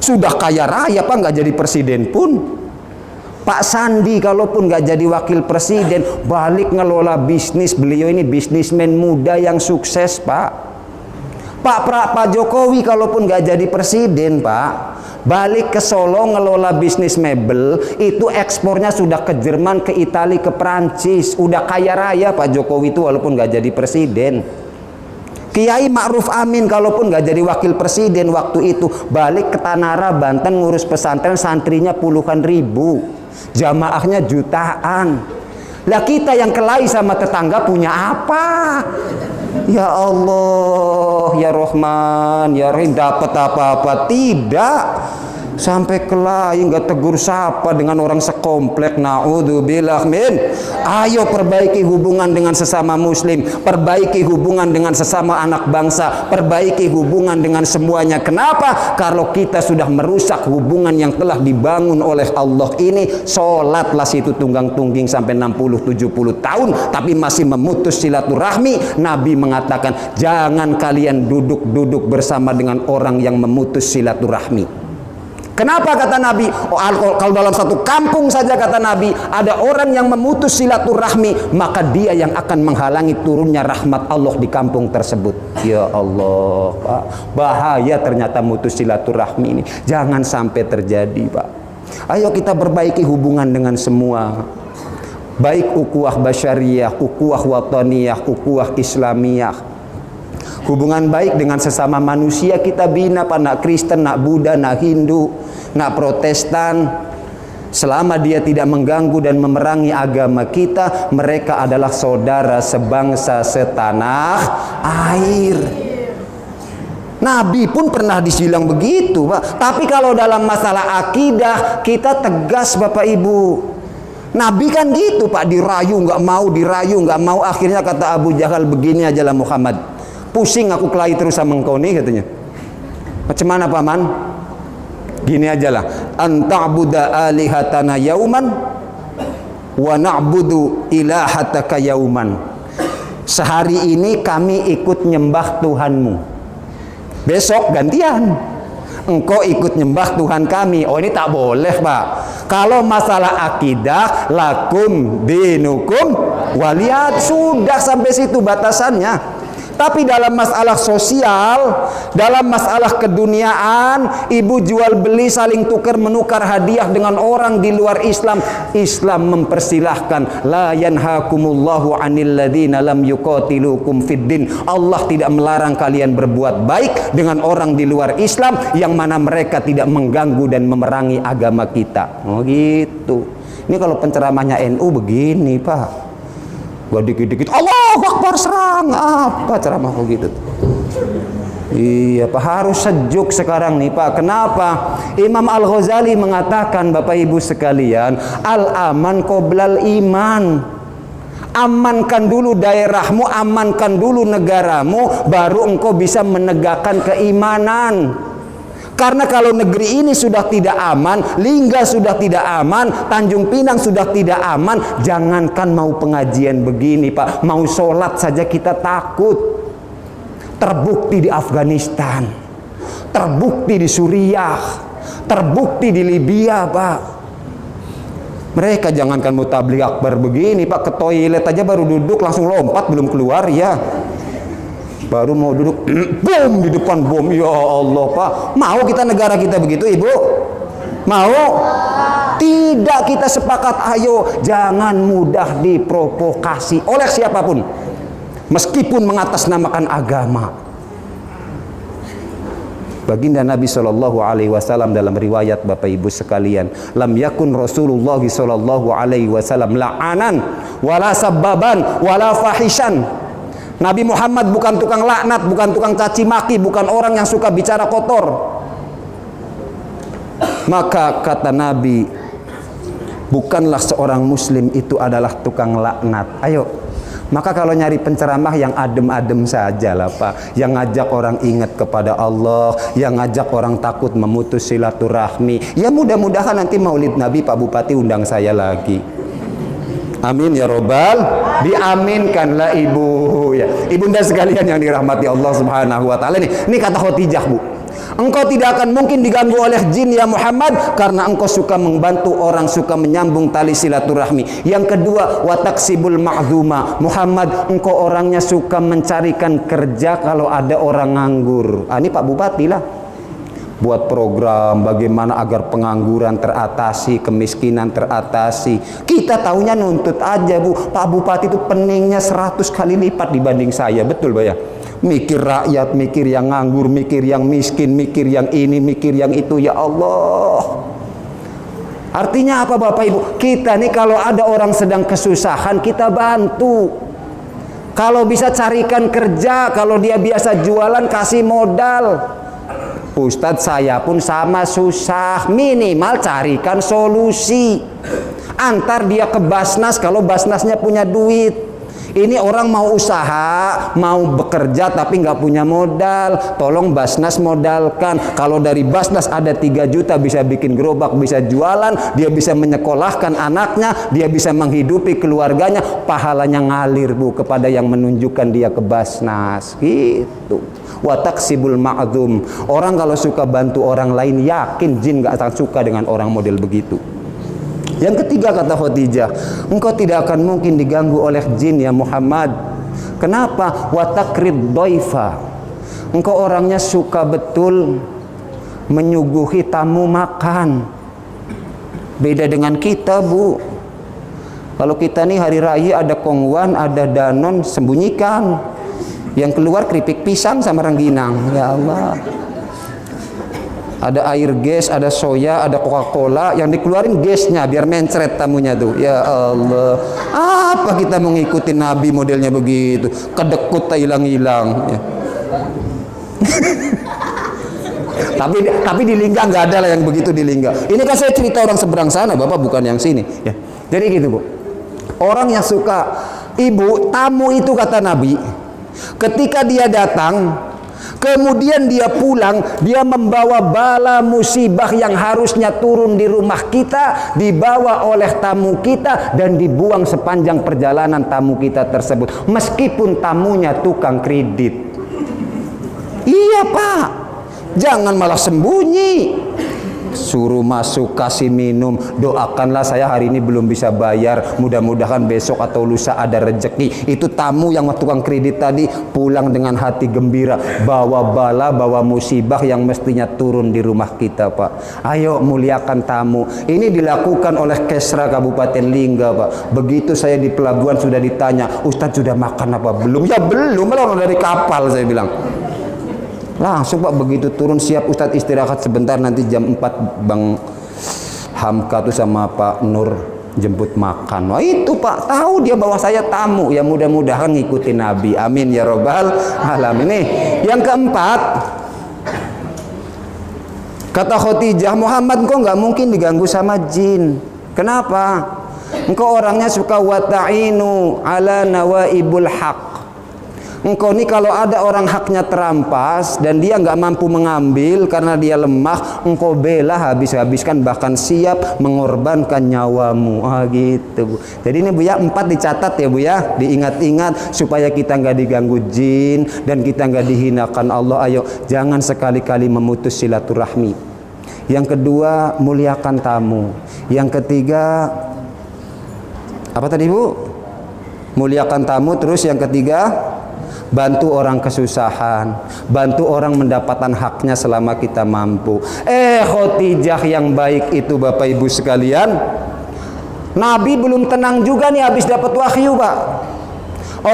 Sudah kaya raya Pak, nggak jadi presiden pun. Pak Sandi kalaupun nggak jadi wakil presiden, balik ngelola bisnis. Beliau ini bisnismen muda yang sukses Pak. Pak Jokowi kalaupun nggak jadi presiden, Pak, balik ke Solo ngelola bisnis mebel, itu ekspornya sudah ke Jerman, ke Italia, ke Perancis. Udah kaya raya Pak Jokowi itu walaupun nggak jadi presiden. Kiai Ma'ruf Amin kalaupun nggak jadi wakil presiden waktu itu, balik ke Tanara, Banten, ngurus pesantren, santrinya puluhan ribu, jamaahnya jutaan. Lah kita yang kelahi sama tetangga punya apa? Ya Allah, ya Rahman, ya Rahim, dapat apa-apa? Tidak. Sampai kelahi nggak tegur sapa dengan orang sekomplek. Naudzubillah min. Ayo perbaiki hubungan dengan sesama muslim, perbaiki hubungan dengan sesama anak bangsa, perbaiki hubungan dengan semuanya. Kenapa? Kalau kita sudah merusak hubungan yang telah dibangun oleh Allah ini, sholatlah situ tunggang-tungging sampai 60-70 tahun tapi masih memutus silaturahmi. Nabi mengatakan, jangan kalian duduk-duduk bersama dengan orang yang memutus silaturahmi. Kenapa kata Nabi? Kalau dalam satu kampung saja kata Nabi ada orang yang memutus silaturahmi, maka dia yang akan menghalangi turunnya rahmat Allah di kampung tersebut. Ya Allah, Pak, bahaya ternyata mutus silaturahmi ini. Jangan sampai terjadi, Pak. Ayo kita perbaiki hubungan dengan semua. Baik ukhuwah basyariyah, ukhuwah wataniyah, ukhuwah islamiyah. Hubungan baik dengan sesama manusia kita bina, Pak. Nak Kristen, nak Buddha, nak Hindu, nak Protestan, selama dia tidak mengganggu dan memerangi agama kita, mereka adalah saudara sebangsa setanah air. Nabi pun pernah disilang begitu, Pak. Tapi kalau dalam masalah akidah kita tegas, Bapak Ibu. Nabi kan gitu, Pak, dirayu nggak mau, akhirnya kata Abu Jahal, begini aja lah Muhammad, pusing aku kelahi terus sama engkau nih, katanya. Macam mana paman? Gini aja lah, anta'buda alihatana yauman wa na'budu ilahataka yauman. Sehari ini kami ikut nyembah Tuhanmu, besok gantian engkau ikut nyembah Tuhan kami. Oh, ini tak boleh, Pak. Kalau masalah akidah, lakum dinukum waliyat, sudah sampai situ batasannya. Tapi dalam masalah sosial, dalam masalah keduniaan, ibu jual beli, saling tukar menukar hadiah dengan orang di luar Islam, Islam mempersilahkan. La yanhakumullahu 'anil ladzina lam yuqatilukum fiddin. Allah tidak melarang kalian berbuat baik dengan orang di luar Islam yang mana mereka tidak mengganggu dan memerangi agama kita. Oh gitu. Ini kalau penceramahnya NU begini, Pak. Gak dikit-dikit Allahu Akbar serang, apa ceramah begitu? Iya, Pak, harus sejuk sekarang nih, Pak. Kenapa? Imam Al-Ghazali mengatakan, Bapak Ibu sekalian, al-aman qoblal iman. Amankan dulu daerahmu, amankan dulu negaramu, baru engkau bisa menegakkan keimanan. Karena kalau negeri ini sudah tidak aman, Lingga sudah tidak aman, Tanjung Pinang sudah tidak aman, jangankan mau pengajian begini, Pak, mau sholat saja kita takut. Terbukti di Afghanistan, terbukti di Suriah, terbukti di Libya, Pak. Mereka jangankan mau tabligh akbar begini, Pak, ke toilet aja baru duduk langsung lompat, belum keluar ya. Baru mau duduk, bom di depan bom. Ya Allah, Pak. Mau kita negara kita begitu, Ibu? Mau? Tidak, kita sepakat. Ayo, jangan mudah diprovokasi oleh siapapun, meskipun mengatasnamakan agama. Baginda Nabi Shallallahu Alaihi Wasallam dalam riwayat, Bapak Ibu sekalian, lam yakun Rasulullah Shallallahu Alaihi Wasallam la'anan, wala sabbaban, wala fahishan. Nabi Muhammad bukan tukang laknat, bukan tukang caci maki, bukan orang yang suka bicara kotor. Maka kata Nabi, bukanlah seorang muslim itu adalah tukang laknat. Ayo, maka kalau nyari penceramah yang adem-adem saja lah, Pak, yang ngajak orang ingat kepada Allah, yang ngajak orang takut memutus silaturahmi. Ya mudah-mudahan nanti Maulid Nabi Pak Bupati undang saya lagi. Amin ya robbal, diaminkanlah Ibu ya. Ibunda sekalian yang dirahmati Allah Subhanahu wa taala, ini kata Khotijah, Bu. Engkau tidak akan mungkin diganggu oleh jin ya Muhammad, karena engkau suka membantu orang, suka menyambung tali silaturahmi. Yang kedua, wataksibul ma'zuma. Muhammad, engkau orangnya suka mencarikan kerja kalau ada orang nganggur. Ini Pak Bupati lah, buat program bagaimana agar pengangguran teratasi, kemiskinan teratasi. Kita taunya nuntut aja Bu. Pak Bupati itu peningnya 100 kali lipat dibanding saya. Betul Pak ya? Mikir rakyat, mikir yang nganggur, mikir yang miskin, mikir yang ini, mikir yang itu. Ya Allah. Artinya apa Bapak Ibu? Kita nih kalau ada orang sedang kesusahan, kita bantu. Kalau bisa carikan kerja, kalau dia biasa jualan, kasih modal. Ustadz, saya pun sama susah, minimal carikan solusi. Antar dia ke Basnas kalau Basnasnya punya duit. Ini orang mau usaha, mau bekerja tapi nggak punya modal, tolong Basnas modalkan. Kalau dari Basnas ada 3 juta, bisa bikin gerobak, bisa jualan, dia bisa menyekolahkan anaknya, dia bisa menghidupi keluarganya, pahalanya ngalir Bu kepada yang menunjukkan dia ke Basnas. Gitu. Wataksibul ma'zum. Orang kalau suka bantu orang lain, yakin jin gak akan suka dengan orang model begitu. Yang ketiga kata Khadijah, engkau tidak akan mungkin diganggu oleh jin ya Muhammad. Kenapa? Watakrid doifa. Engkau orangnya suka betul menyuguhi tamu makan. Beda dengan kita Bu. Kalau kita nih hari raya ada kongwan, ada danon, sembunyikan. Yang keluar keripik pisang sama rengginang. Ya Allah. Ada air gas, ada soya, ada Coca-Cola, yang dikeluarin gasnya biar mencret tamunya tuh. Ya Allah. Apa kita mengikuti Nabi modelnya begitu? Kedekut tak hilang-hilang. Ya. tapi di Lingga nggak ada lah yang begitu di Lingga. Ini kan saya cerita orang seberang sana, Bapak bukan yang sini. Ya. Jadi gitu Bu. Orang yang suka, Ibu, tamu itu kata Nabi, ketika dia datang, kemudian dia pulang, dia membawa bala musibah yang harusnya turun di rumah kita, dibawa oleh tamu kita dan dibuang sepanjang perjalanan tamu kita tersebut. Meskipun tamunya tukang kredit. Iya Pak, jangan malah sembunyi. Suruh masuk, kasih minum, doakanlah saya hari ini belum bisa bayar, mudah-mudahan besok atau lusa ada rezeki. Itu tamu yang tukang kredit tadi pulang dengan hati gembira, bawa bala, bawa musibah yang mestinya turun di rumah kita Pak. Ayo muliakan tamu. Ini dilakukan oleh Kesra Kabupaten Lingga Pak. Begitu saya di pelabuhan sudah ditanya, Ustadz sudah makan apa belum? Ya belum, malah dari kapal saya bilang. Langsung Pak, begitu turun siap Ustadz istirahat sebentar, nanti jam 4 Bang Hamka tuh sama Pak Nur jemput makan. Wah itu Pak, tahu dia bawa saya tamu. Ya mudah-mudahan ngikutin Nabi. Amin ya robbal alamin. Nih, yang keempat, kata Khadijah, Muhammad engkau nggak mungkin diganggu sama jin. Kenapa? Engkau orangnya suka wata'inu ala nawaibul haq. Engkau nih kalau ada orang haknya terampas dan dia nggak mampu mengambil karena dia lemah, engkau bela habis-habiskan, bahkan siap mengorbankan nyawamu. Gitu Bu. Jadi ini Bu ya, 4 dicatat ya Bu ya, diingat-ingat supaya kita nggak diganggu jin dan kita nggak dihinakan Allah. Ayo jangan sekali-kali memutus silaturahmi. Yang kedua, muliakan tamu. Yang ketiga, apa tadi Bu? Muliakan tamu. Terus yang ketiga, bantu orang kesusahan, bantu orang mendapatkan haknya selama kita mampu. Khadijah yang baik itu Bapak Ibu sekalian, Nabi belum tenang juga nih habis dapat wahyu Pak.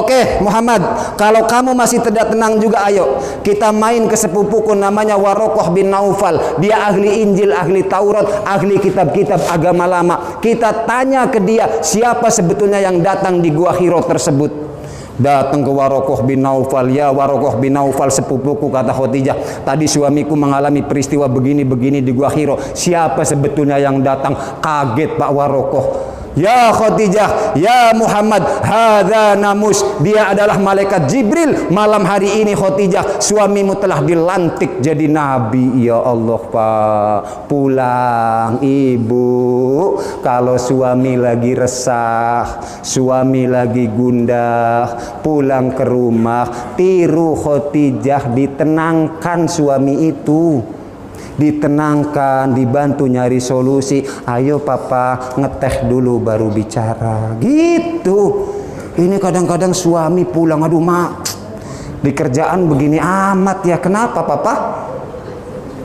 Oke Muhammad, kalau kamu masih tidak tenang juga, ayo kita main ke sepupuku namanya Warokoh bin Naufal. Dia ahli Injil, ahli Taurat, ahli kitab-kitab agama lama. Kita tanya ke dia siapa sebetulnya yang datang di Gua Hiro tersebut. Datang ke Warokoh bin Naufal. Ya Warokoh bin Naufal, sepupuku, kata Khadijah, tadi suamiku mengalami peristiwa begini-begini di Gua Hiro. Siapa sebetulnya yang datang? Kaget Pak Warokoh. Ya Khadijah, ya Muhammad, hadza namus, dia adalah malaikat Jibril. Malam hari ini Khadijah, suamimu telah dilantik jadi nabi. Ya Allah Pak, pulang Ibu. Kalau suami lagi resah, suami lagi gundah, pulang ke rumah, tiru Khadijah, ditenangkan suami itu. ditenangkan, dibantu nyari solusi. Ayo papa, ngeteh dulu baru bicara. Gitu. Ini kadang-kadang suami pulang, aduh mak, di kerjaan begini amat ya. Kenapa papa?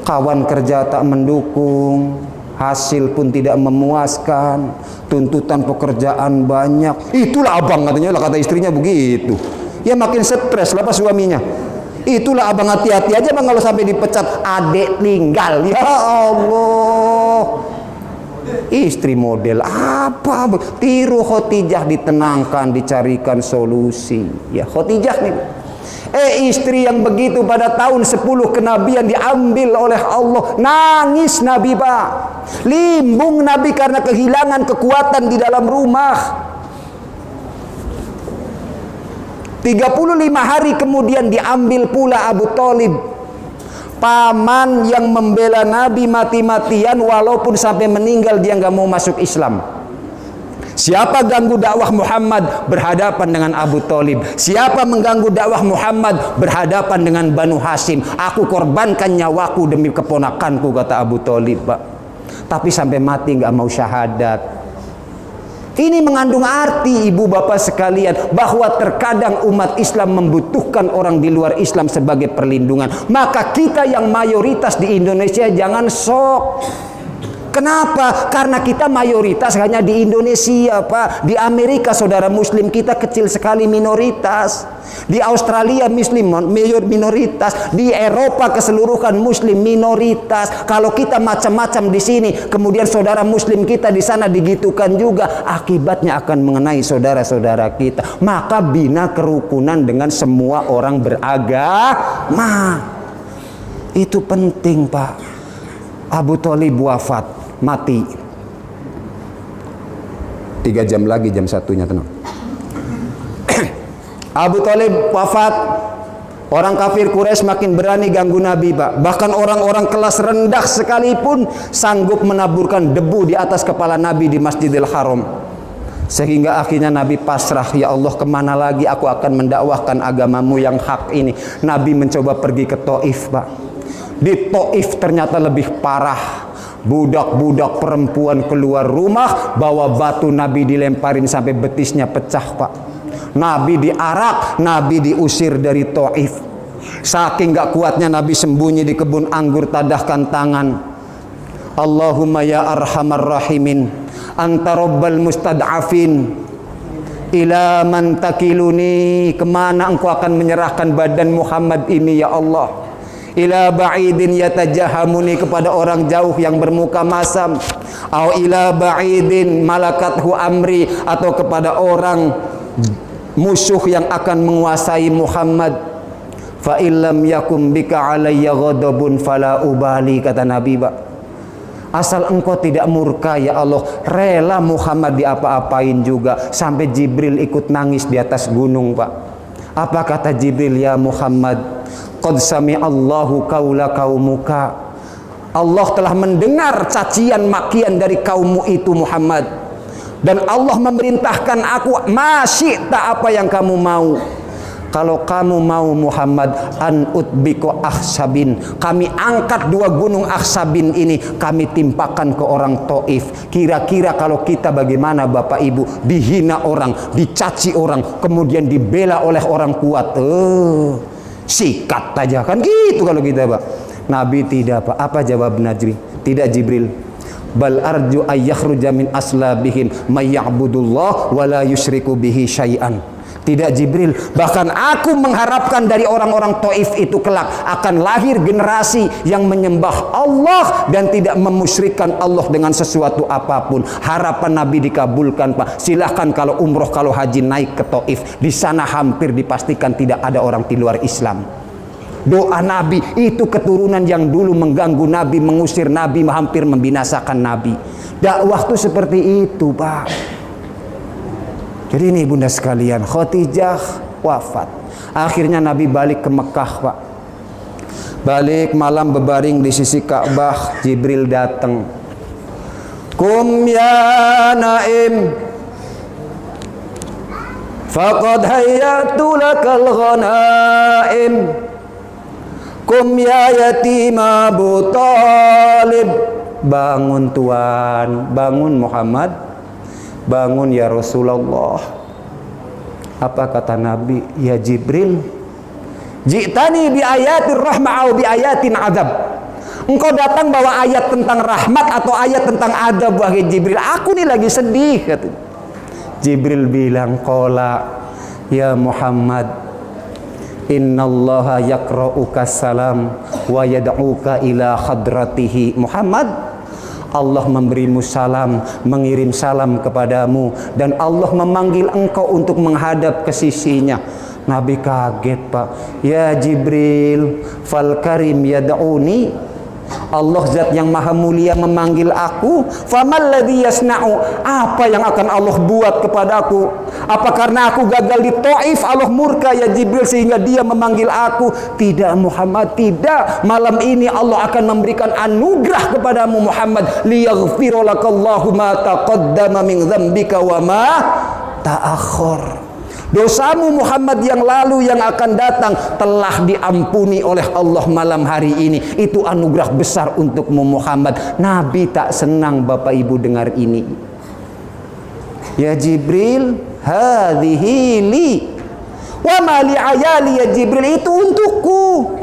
Kawan kerja tak mendukung, hasil pun tidak memuaskan, tuntutan pekerjaan banyak. Itulah abang katanya, lah kata istrinya begitu. Ya makin stres lah pas suaminya. Itulah abang, hati-hati aja bang kalau sampai dipecat, adek tinggal. Ya Allah. Istri model apa? Tiru Khotijah, ditenangkan, dicarikan solusi. Ya Khotijah nih. Istri yang begitu pada tahun 10 kenabian diambil oleh Allah. Nangis Nabi Pak. Limbung Nabi karena kehilangan kekuatan di dalam rumah. 35 hari kemudian diambil pula Abu Thalib, paman yang membela Nabi mati-matian, walaupun sampai meninggal dia nggak mau masuk Islam. Siapa ganggu dakwah Muhammad, berhadapan dengan Abu Thalib. Siapa mengganggu dakwah Muhammad, berhadapan dengan Banu Hashim. Aku korbankan nyawaku demi keponakanku, kata Abu Thalib Pak. Tapi sampai mati nggak mau syahadat. Ini mengandung arti ibu bapak sekalian, bahwa terkadang umat Islam membutuhkan orang di luar Islam sebagai perlindungan. Maka kita yang mayoritas di Indonesia jangan sok. Kenapa? Karena kita mayoritas hanya di Indonesia Pak. Di Amerika saudara muslim kita kecil sekali, minoritas. Di Australia muslim minoritas. Di Eropa keseluruhan muslim minoritas. Kalau kita macam-macam di sini, kemudian saudara muslim kita di sana digitukan juga, akibatnya akan mengenai saudara-saudara kita. Maka bina kerukunan dengan semua orang beragama. Itu penting Pak. Abu Thalib wafat, mati. 3 jam lagi, jam 1-nya tenang. Abu Thalib wafat. Orang kafir Quraisy makin berani ganggu Nabi Pak. Bahkan orang-orang kelas rendah sekalipun sanggup menaburkan debu di atas kepala Nabi di Masjidil Haram. Sehingga akhirnya Nabi pasrah. Ya Allah, kemana lagi aku akan mendakwahkan agamamu yang hak ini. Nabi mencoba pergi ke Taif Pak. Di Taif ternyata lebih parah. Budak-budak perempuan keluar rumah, bawa batu Nabi dilemparin sampai betisnya pecah Pak. Nabi diarak, Nabi diusir dari Taif. Saking gak kuatnya Nabi sembunyi di kebun anggur, tadahkan tangan. Allahumma ya arhamar rahimin, anta rabbal mustad'afin, ila man takiluni, kemana engkau akan menyerahkan badan Muhammad ini ya Allah? Ila ba'idin yatajahamuni, kepada orang jauh yang bermuka masam. Au ila ba'idin malakathu amri, atau kepada orang musuh yang akan menguasai Muhammad. Fa illam yakum bika alayya ghadabun fala ubali, kata Nabi Pak. Asal engkau tidak murka ya Allah, rela Muhammad diapa-apain juga. Sampai Jibril ikut nangis di atas gunung Pak. Apa kata Jibril? Ya Muhammad, qad sami'allahu qaula qaumuka. Allah telah mendengar cacian makian dari kaummu itu Muhammad. Dan Allah memerintahkan aku, masyita, apa yang kamu mau. Kalau kamu mau Muhammad, an utbiko akhsabin, kami angkat 2 gunung akhsabin ini, kami timpakan ke orang Taif. Kira-kira kalau kita bagaimana Bapak Ibu? Dihina orang, dicaci orang, kemudian dibela oleh orang kuat. Sikat aja kan gitu kalau kita Pak. Nabi tidak Pak. Apa jawab Najri? Tidak Jibril. Bal arju ayyakhruja min aslabihim may ya'budullah wa la yusyriku bihi syai'an. Tidak Jibril, bahkan aku mengharapkan dari orang-orang Taif itu kelak akan lahir generasi yang menyembah Allah dan tidak memusyrikkan Allah dengan sesuatu apapun. Harapan Nabi dikabulkan Pak. Silahkan kalau umroh, kalau haji naik ke Taif, di sana hampir dipastikan tidak ada orang di luar Islam. Doa Nabi itu keturunan yang dulu mengganggu Nabi, mengusir Nabi, hampir membinasakan Nabi. Dakwah itu seperti itu Pak. Jadi ini bunda sekalian, Khotijah wafat. Akhirnya Nabi balik ke Mekah Pak. Balik malam berbaring di sisi Ka'bah, Jibril datang. Kum ya Naim, faqad hayyatu lakal ghanaim. Kum ya yatim Abu Talib. Bangun Tuhan, bangun Muhammad, bangun ya Rasulullah. Apa kata Nabi? Ya Jibril, ji'tani bi ayatir rahmah au bi ayatin adab. Engkau datang bawa ayat tentang rahmat atau ayat tentang adab, wahai Jibril. Aku nih lagi sedih, katanya. Jibril bilang, qala ya Muhammad, innallaha yaqra'uka salam wa yad'uka ila hadratihi. Muhammad, Allah memberimu salam, mengirim salam kepadamu, dan Allah memanggil engkau untuk menghadap ke sisinya. Nabi kaget, Pak. Ya Jibril, fal karim yad'uni. Allah zat yang maha mulia memanggil aku. Famal ladzi yasna'u. Apa yang akan Allah buat kepadaku? Apa karena aku gagal di Taif Allah murka ya Jibril sehingga dia memanggil aku? Tidak Muhammad, tidak. Malam ini Allah akan memberikan anugerah kepadamu Muhammad. Liyaghfira lakallahu ma taqaddama min dzambika wa ma ta'akhkhar. Dosamu Muhammad yang lalu yang akan datang telah diampuni oleh Allah malam hari ini. Itu anugerah besar untukmu Muhammad. Nabi tak senang Bapak Ibu dengar ini. Ya Jibril, hadhihi li wa ma li ayali. Ya Jibril, itu untukku.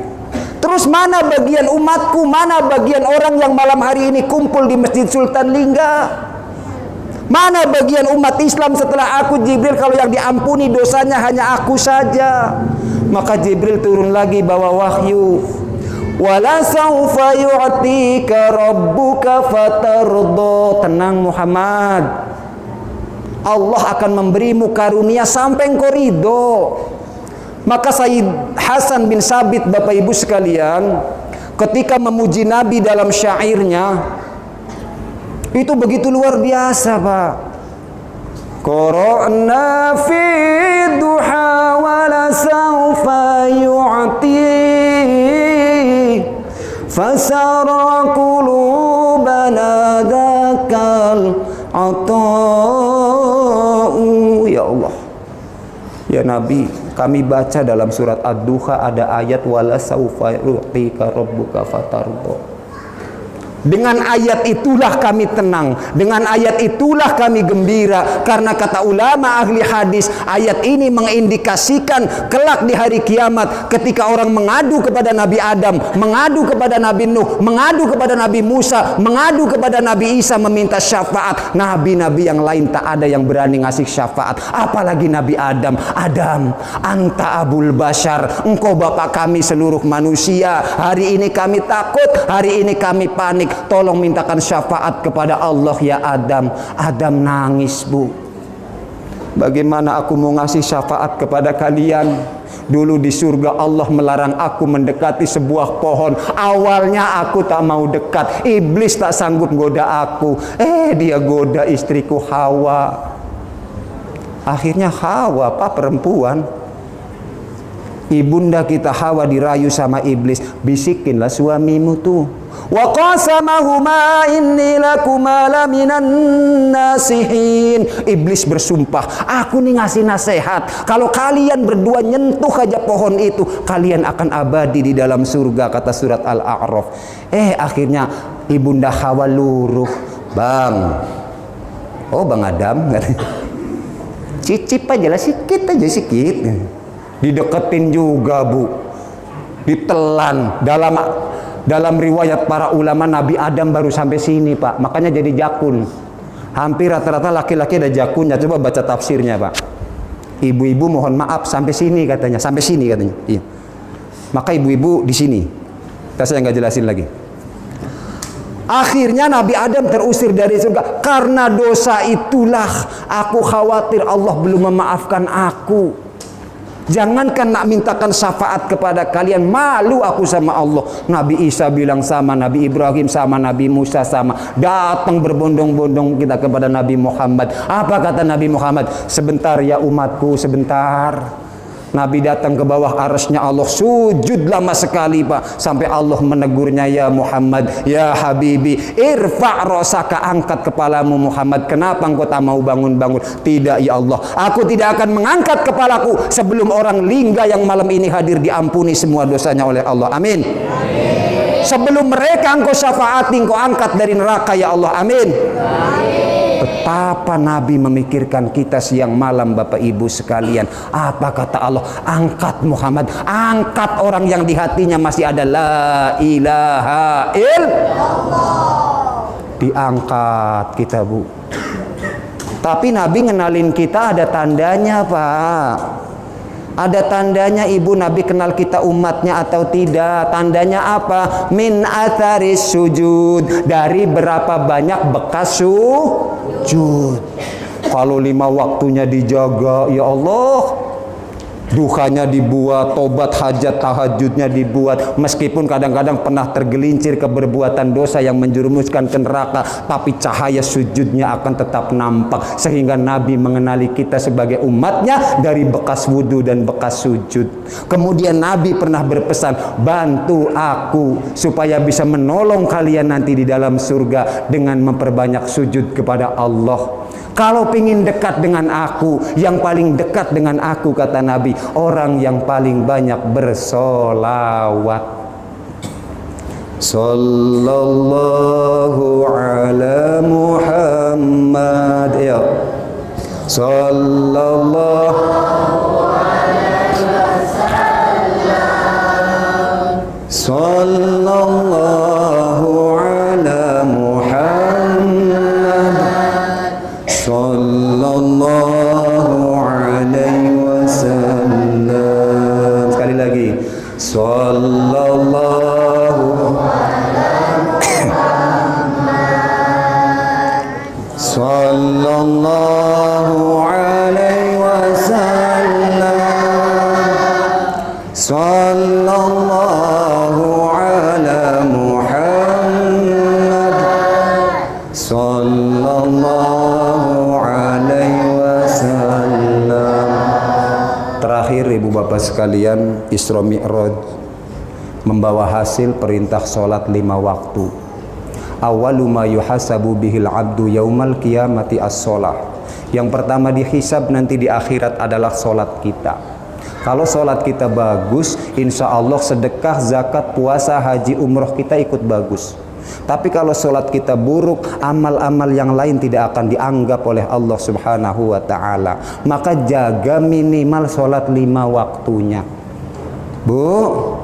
Terus mana bagian umatku, mana bagian orang yang malam hari ini kumpul di Masjid Sultan Lingga? Mana bagian umat Islam setelah aku Jibril, kalau yang diampuni dosanya hanya aku saja? Maka Jibril turun lagi bawa wahyu. Wala saufa yu'tika rabbuka fatardo. Tenang Muhammad, Allah akan memberimu karunia sampai engkau ridho. Maka Sayyid Hasan bin Sabit, Bapak Ibu sekalian, ketika memuji Nabi dalam syairnya, itu begitu luar biasa, Pak. Qara'na fi duha wa la sawfa yu'ti fasara qulubana dzakal ata'u. Ya Allah, ya Nabi, kami baca dalam surat Ad-Duha ada ayat wala sawfa yu'tika rabbuka fatardo. Dengan ayat itulah kami tenang, dengan ayat itulah kami gembira, karena kata ulama ahli hadis, ayat ini mengindikasikan kelak di hari kiamat ketika orang mengadu kepada Nabi Adam, mengadu kepada Nabi Nuh, mengadu kepada Nabi Musa, mengadu kepada Nabi Isa meminta syafaat. Nabi-nabi yang lain tak ada yang berani ngasih syafaat, apalagi Nabi Adam. Adam, anta abul bashar, engkau bapak kami seluruh manusia. Hari ini kami takut, hari ini kami panik. Tolong mintakan syafaat kepada Allah ya Adam. Adam nangis, Bu. Bagaimana aku mau ngasih syafaat kepada kalian? Dulu di surga Allah melarang aku mendekati sebuah pohon. Awalnya aku tak mau dekat. Iblis tak sanggup goda aku. Dia goda istriku Hawa. Akhirnya Hawa, Pak, perempuan. Ibunda kita Hawa dirayu sama iblis. Bisikinlah suamimu tuh. Wa qasamahuma inni lakuma laminan nasihin. Iblis bersumpah, aku nih ngasih nasihat, kalau kalian berdua nyentuh aja pohon itu, kalian akan abadi di dalam surga, kata surat Al-A'raf. Akhirnya ibunda Hawa luruh. Bang, oh Bang Adam, cicip aja lah, sikit aja, sikit. Dideketin juga, Bu, ditelan. Dalam riwayat para ulama, Nabi Adam baru sampai sini, Pak. Makanya jadi jakun. Hampir rata-rata laki-laki ada jakunnya. Coba baca tafsirnya, Pak. Ibu-ibu mohon maaf, sampai sini katanya. Sampai sini katanya. Iya. Maka ibu-ibu di sini. Saya nggak jelasin lagi. Akhirnya Nabi Adam terusir dari surga. Karena dosa itulah aku khawatir Allah belum memaafkan aku. Jangankan nak mintakan syafaat kepada kalian, malu aku sama Allah. Nabi Isa bilang sama, Nabi Ibrahim sama, Nabi Musa sama. Datang berbondong-bondong kita kepada Nabi Muhammad. Apa kata Nabi Muhammad? Sebentar ya umatku, sebentar. Nabi datang ke bawah arsy-Nya Allah, sujud lama sekali Pak, sampai Allah menegurnya, ya Muhammad, ya Habibi, irfa' rosaka, angkat kepalamu Muhammad, kenapa engkau tak mau bangun-bangun? Tidak ya Allah, aku tidak akan mengangkat kepalaku sebelum orang lingga yang malam ini hadir diampuni semua dosanya oleh Allah. Amin. Sebelum mereka engkau syafaati, engkau angkat dari neraka ya Allah. Amin. Betapa Nabi memikirkan kita siang malam Bapak Ibu sekalian. Apa kata Allah? Angkat Muhammad, angkat orang yang di hatinya masih ada la ilaha illallah. Diangkat kita Bu. Tapi Nabi ngenalin kita ada tandanya Pak. Ada tandanya Ibu, Nabi kenal kita umatnya atau tidak. Tandanya apa? Min atharis sujud, dari berapa banyak bekas sujud. Kalau 5 waktunya dijaga, ya Allah, duhanya dibuat, tobat hajat tahajudnya dibuat. Meskipun kadang-kadang pernah tergelincir ke perbuatan dosa yang menjerumuskan ke neraka, tapi cahaya sujudnya akan tetap nampak. Sehingga Nabi mengenali kita sebagai umatnya dari bekas wudhu dan bekas sujud. Kemudian Nabi pernah berpesan, bantu aku supaya bisa menolong kalian nanti di dalam surga dengan memperbanyak sujud kepada Allah. Kalau ingin dekat dengan aku, yang paling dekat dengan aku, kata Nabi, orang yang paling banyak bersolawat. Sallallahu ala Muhammad, ya. Sallallahu alaihi wasallam. Sallallahu ala Muhammad. Sallallahu alaihi wasallam. Sekali lagi. Sallallahu alaihi wasallam. Sallallahu alaihi wasallam. Sallallahu ala Muhammad. Sallallahu alaihi wasallam. Terakhir Ibu Bapak sekalian, Isra Mi'raj membawa hasil perintah sholat 5 waktu. Awwalu ma yuhasabu bihil abdu yaumal qiyamati as-sholah. Yang pertama dihisab nanti di akhirat adalah sholat kita. Kalau sholat kita bagus, insya Allah sedekah, zakat, puasa, haji, umroh kita ikut bagus. Tapi kalau sholat kita buruk, amal-amal yang lain tidak akan dianggap oleh Allah subhanahu wa ta'ala. Maka jaga minimal sholat 5 waktunya. Bu,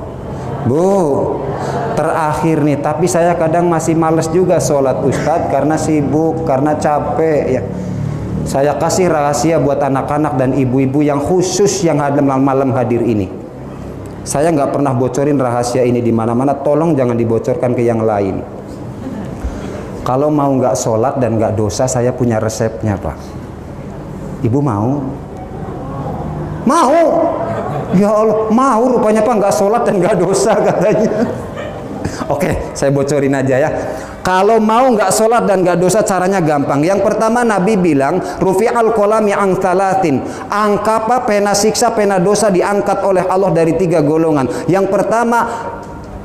terakhir nih, tapi saya kadang masih males juga sholat Ustadz, karena sibuk, karena capek ya. Saya kasih rahasia buat anak-anak dan ibu-ibu yang khusus yang malam hadir ini. Saya nggak pernah bocorin rahasia ini di mana-mana. Tolong jangan dibocorkan ke yang lain. Kalau mau nggak sholat dan nggak dosa, saya punya resepnya Pak. Ibu mau? Mau? Ya Allah, mau rupanya Pak, nggak sholat dan nggak dosa katanya. Oke, saya bocorin aja ya. Kalau mau nggak sholat dan nggak dosa, caranya gampang. Yang pertama Nabi bilang, rufi'al qalami an thalathin. Angka apa? Pena siksa, pena dosa diangkat oleh Allah dari 3 golongan. Yang pertama,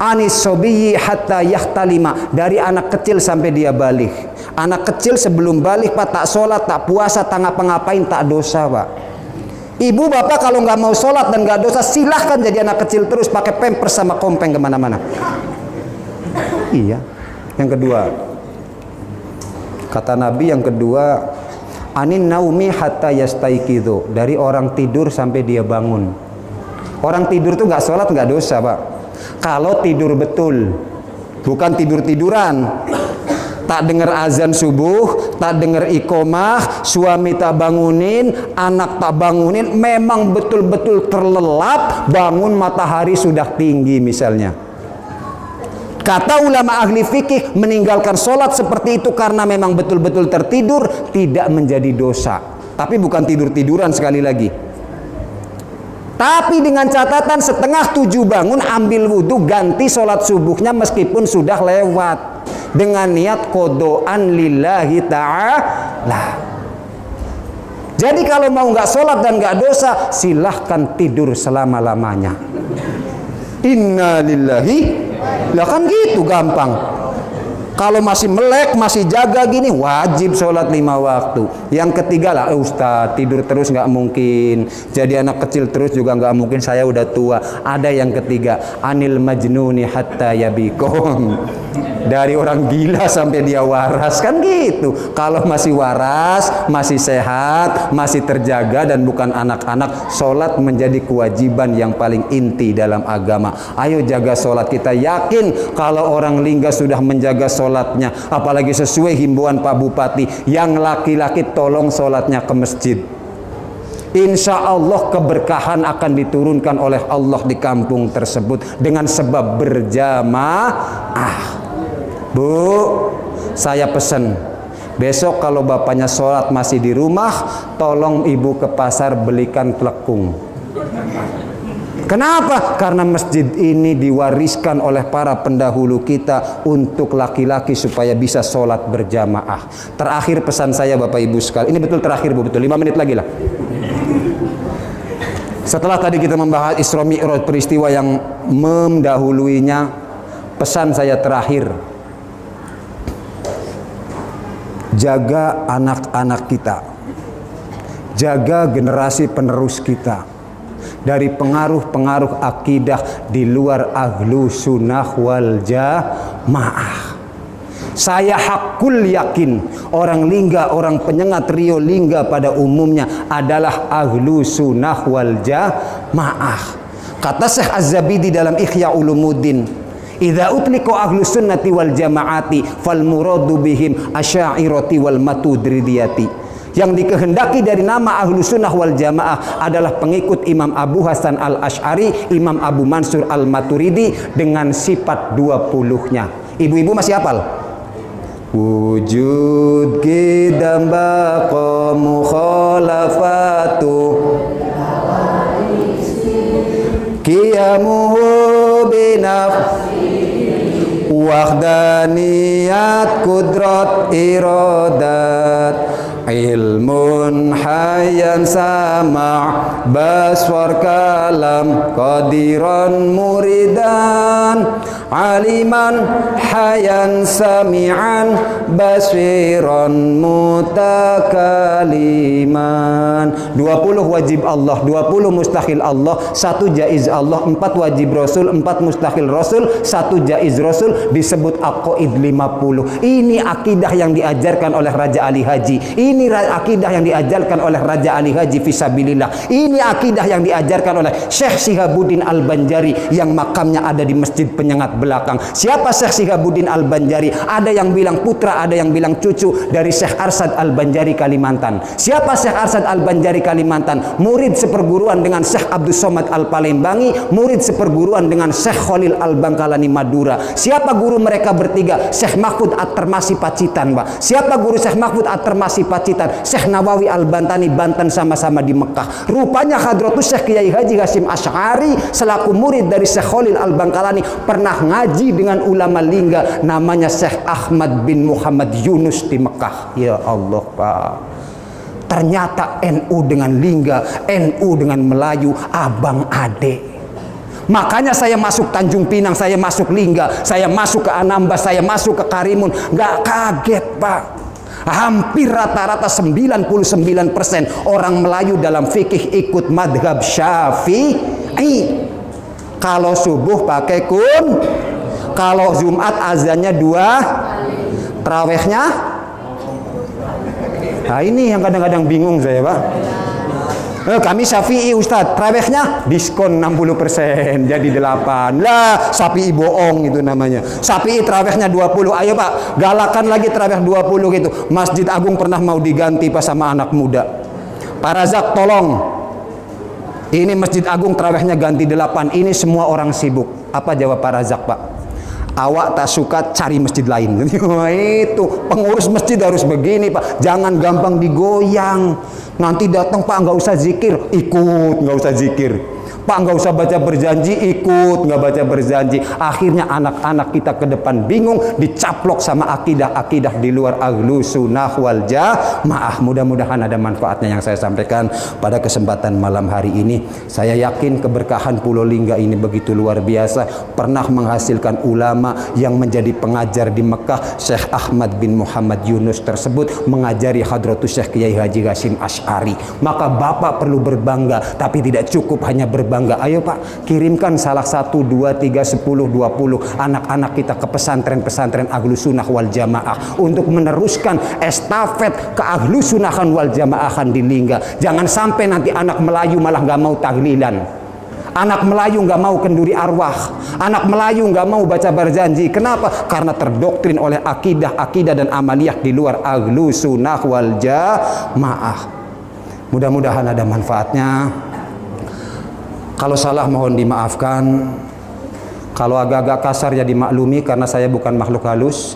anis sobiyyi hatta yahtalima, dari anak kecil sampai dia balik. Anak kecil sebelum balik Pak, tak sholat, tak puasa, tak ngapa-ngapain, tak dosa Pak. Ibu bapak kalau nggak mau sholat dan nggak dosa, silahkan jadi anak kecil terus, pakai pampers sama kompeng kemana-mana. Iya. Yang kedua, kata Nabi, yang kedua, anin naumi hatta yastaiqidhu, dari orang tidur sampai dia bangun. Orang tidur tuh nggak sholat nggak dosa Pak. Kalau tidur betul, bukan tidur-tiduran. Tak dengar azan subuh, tak dengar iqomah, suami tak bangunin, anak tak bangunin, memang betul-betul terlelap, bangun matahari sudah tinggi misalnya. Kata ulama ahli fikih, meninggalkan sholat seperti itu karena memang betul-betul tertidur, tidak menjadi dosa. Tapi bukan tidur-tiduran sekali lagi. Tapi dengan catatan setengah 7 bangun, ambil wudhu, ganti sholat subuhnya meskipun sudah lewat. Dengan niat kodoan lillahi ta'ala. Jadi kalau mau nggak sholat dan nggak dosa, silahkan tidur selama-lamanya. Inna lillahi. Lah kan gitu gampang. Kalau masih melek, masih jaga gini, wajib sholat 5 waktu. Yang ketiga lah, Ustaz, tidur terus nggak mungkin. Jadi anak kecil terus juga nggak mungkin, saya udah tua. Ada yang ketiga, anil majnuni hatta yabikum. Dari orang gila sampai dia waras, kan gitu. Kalau masih waras, masih sehat, masih terjaga dan bukan anak-anak, sholat menjadi kewajiban yang paling inti dalam agama. Ayo jaga sholat. Kita yakin kalau orang lingga sudah menjaga sholatnya, apalagi sesuai himbauan Pak Bupati, yang laki-laki tolong sholatnya ke masjid. Insya Allah keberkahan akan diturunkan oleh Allah di kampung tersebut dengan sebab berjamaah. Bu, saya pesan, besok kalau bapaknya sholat masih di rumah, tolong ibu ke pasar belikan telekung. Kenapa? Karena masjid ini diwariskan oleh para pendahulu kita untuk laki-laki supaya bisa sholat berjamaah. Terakhir pesan saya Bapak Ibu sekalian, ini betul terakhir Bu, betul 5 menit lagi lah. Setelah tadi kita membahas Isra Mi'raj, peristiwa yang mendahuluinya, pesan saya terakhir, jaga anak-anak kita, jaga generasi penerus kita dari pengaruh-pengaruh akidah di luar ahlu sunnah wal jamaah. Saya hakul yakin orang lingga, orang penyengat Rio Lingga pada umumnya adalah ahlu sunnah wal jamaah. Kata Syekh Az-Zabidi dalam Ihya Ulumuddin, idza utliqu ahlu sunnati wal jamaati fal muradu bihim asy'ariyati wal maturidiyati. Yang dikehendaki dari nama ahlu sunnah wal jamaah adalah pengikut Imam Abu Hasan al-Asy'ari, Imam Abu Mansur al-Maturidi dengan sifat 20-nya. Ibu-ibu masih hafal? Wujud qidam baqa mukhalafatu qiyamuhu binafsi wahdaniyat kudrat iradat ilmun hayyan sama' baswar kalam qadiran muridan aliman hayyan sami'an basiran mutakaliman. 20 wajib Allah, 20 mustahil Allah, 1 jaiz Allah, 4 wajib Rasul, 4 mustahil Rasul, 1 jaiz Rasul, disebut aqaid 50. Ini akidah yang diajarkan oleh Raja Ali Haji. Ini akidah yang diajarkan oleh Raja Ali Haji fisabilillah. Ini akidah yang diajarkan oleh Syekh Shihabuddin Al-Banjari yang makamnya ada di Masjid Penyengat belakang. Siapa Syekh Shihabuddin Al-Banjari? Ada yang bilang putra, ada yang bilang cucu dari Syekh Arsad Al-Banjari Kalimantan. Siapa Syekh Arsad Al-Banjari Kalimantan? Murid seperguruan dengan Syekh Abdus Somad Al-Palembang, murid seperguruan dengan Syekh Khalil Al-Bangkalani Madura. Siapa guru mereka bertiga? Syekh Mahfud At-Termasi Pacitan, Pak. Siapa guru Syekh Mahfud At-Termasi Pacitan? Syekh Nawawi Al-Bantani Banten, sama-sama di Mekah. Rupanya Hadratus Syekh Kiai Haji Hasyim Asy'ari selaku murid dari Syekh Khalil Al-Bangkalani pernah ngaji dengan ulama lingga namanya Syekh Ahmad bin Muhammad Yunus di Mekah. Ya Allah, Pak. Ternyata NU dengan lingga, NU dengan Melayu, abang ade. Makanya saya masuk Tanjung Pinang, saya masuk Lingga, saya masuk ke Anambas, saya masuk ke Karimun, nggak kaget, Pak. Hampir rata-rata 99% orang Melayu dalam fikih ikut madhab Syafi'i. Kalau subuh pakai kun, kalau Jumat azannya 2, tarawihnya. Nah ini yang kadang-kadang bingung saya, Pak. Kami Syafi'i Ustadz, tarawihnya diskon 60%, jadi 8. Lah, Syafi'i bohong itu namanya. Syafi'i tarawihnya 20. Ayo Pak, galakan lagi tarawih 20 gitu. Masjid Agung pernah mau diganti Pak sama anak muda. Pak Razak tolong. Ini Masjid Agung tarawihnya ganti 8. Ini semua orang sibuk. Apa jawab Pak Razak, Pak? Awak tak suka cari masjid lain. Itu pengurus masjid harus begini, Pak. Jangan gampang digoyang. Nanti datang Pak nggak usah zikir, ikut nggak usah zikir. Pak, nggak usah baca berjanji, ikut nggak baca berjanji. Akhirnya anak-anak kita ke depan bingung, dicaplok sama akidah-akidah di luar Ahlus Sunnah wal Jamaah. Mudah-mudahan ada manfaatnya yang saya sampaikan pada kesempatan malam hari ini. Saya yakin keberkahan Pulau Lingga ini begitu luar biasa, pernah menghasilkan ulama yang menjadi pengajar di Mekah. Syekh Ahmad bin Muhammad Yunus tersebut mengajari Hadratus Syekh Kiai Haji Hasyim Asy'ari. Maka Bapak perlu berbangga, tapi tidak cukup hanya berbangga. Ayo Pak, kirimkan salah 1, 2, 3, 10, 20 anak-anak kita ke pesantren-pesantren Ahlus Sunnah wal Jamaah untuk meneruskan estafet ke Ahlus Sunnah wal Jamaahan di Lingga. Jangan sampai nanti anak Melayu malah nggak mau tahlilan, anak Melayu nggak mau kenduri arwah, anak Melayu nggak mau baca berjanji. Kenapa? Karena terdoktrin oleh akidah dan amaliyah di luar Ahlus Sunnah wal Jamaah. Mudah-mudahan ada manfaatnya. Kalau salah mohon dimaafkan. Kalau agak-agak kasar ya dimaklumi, karena saya bukan makhluk halus.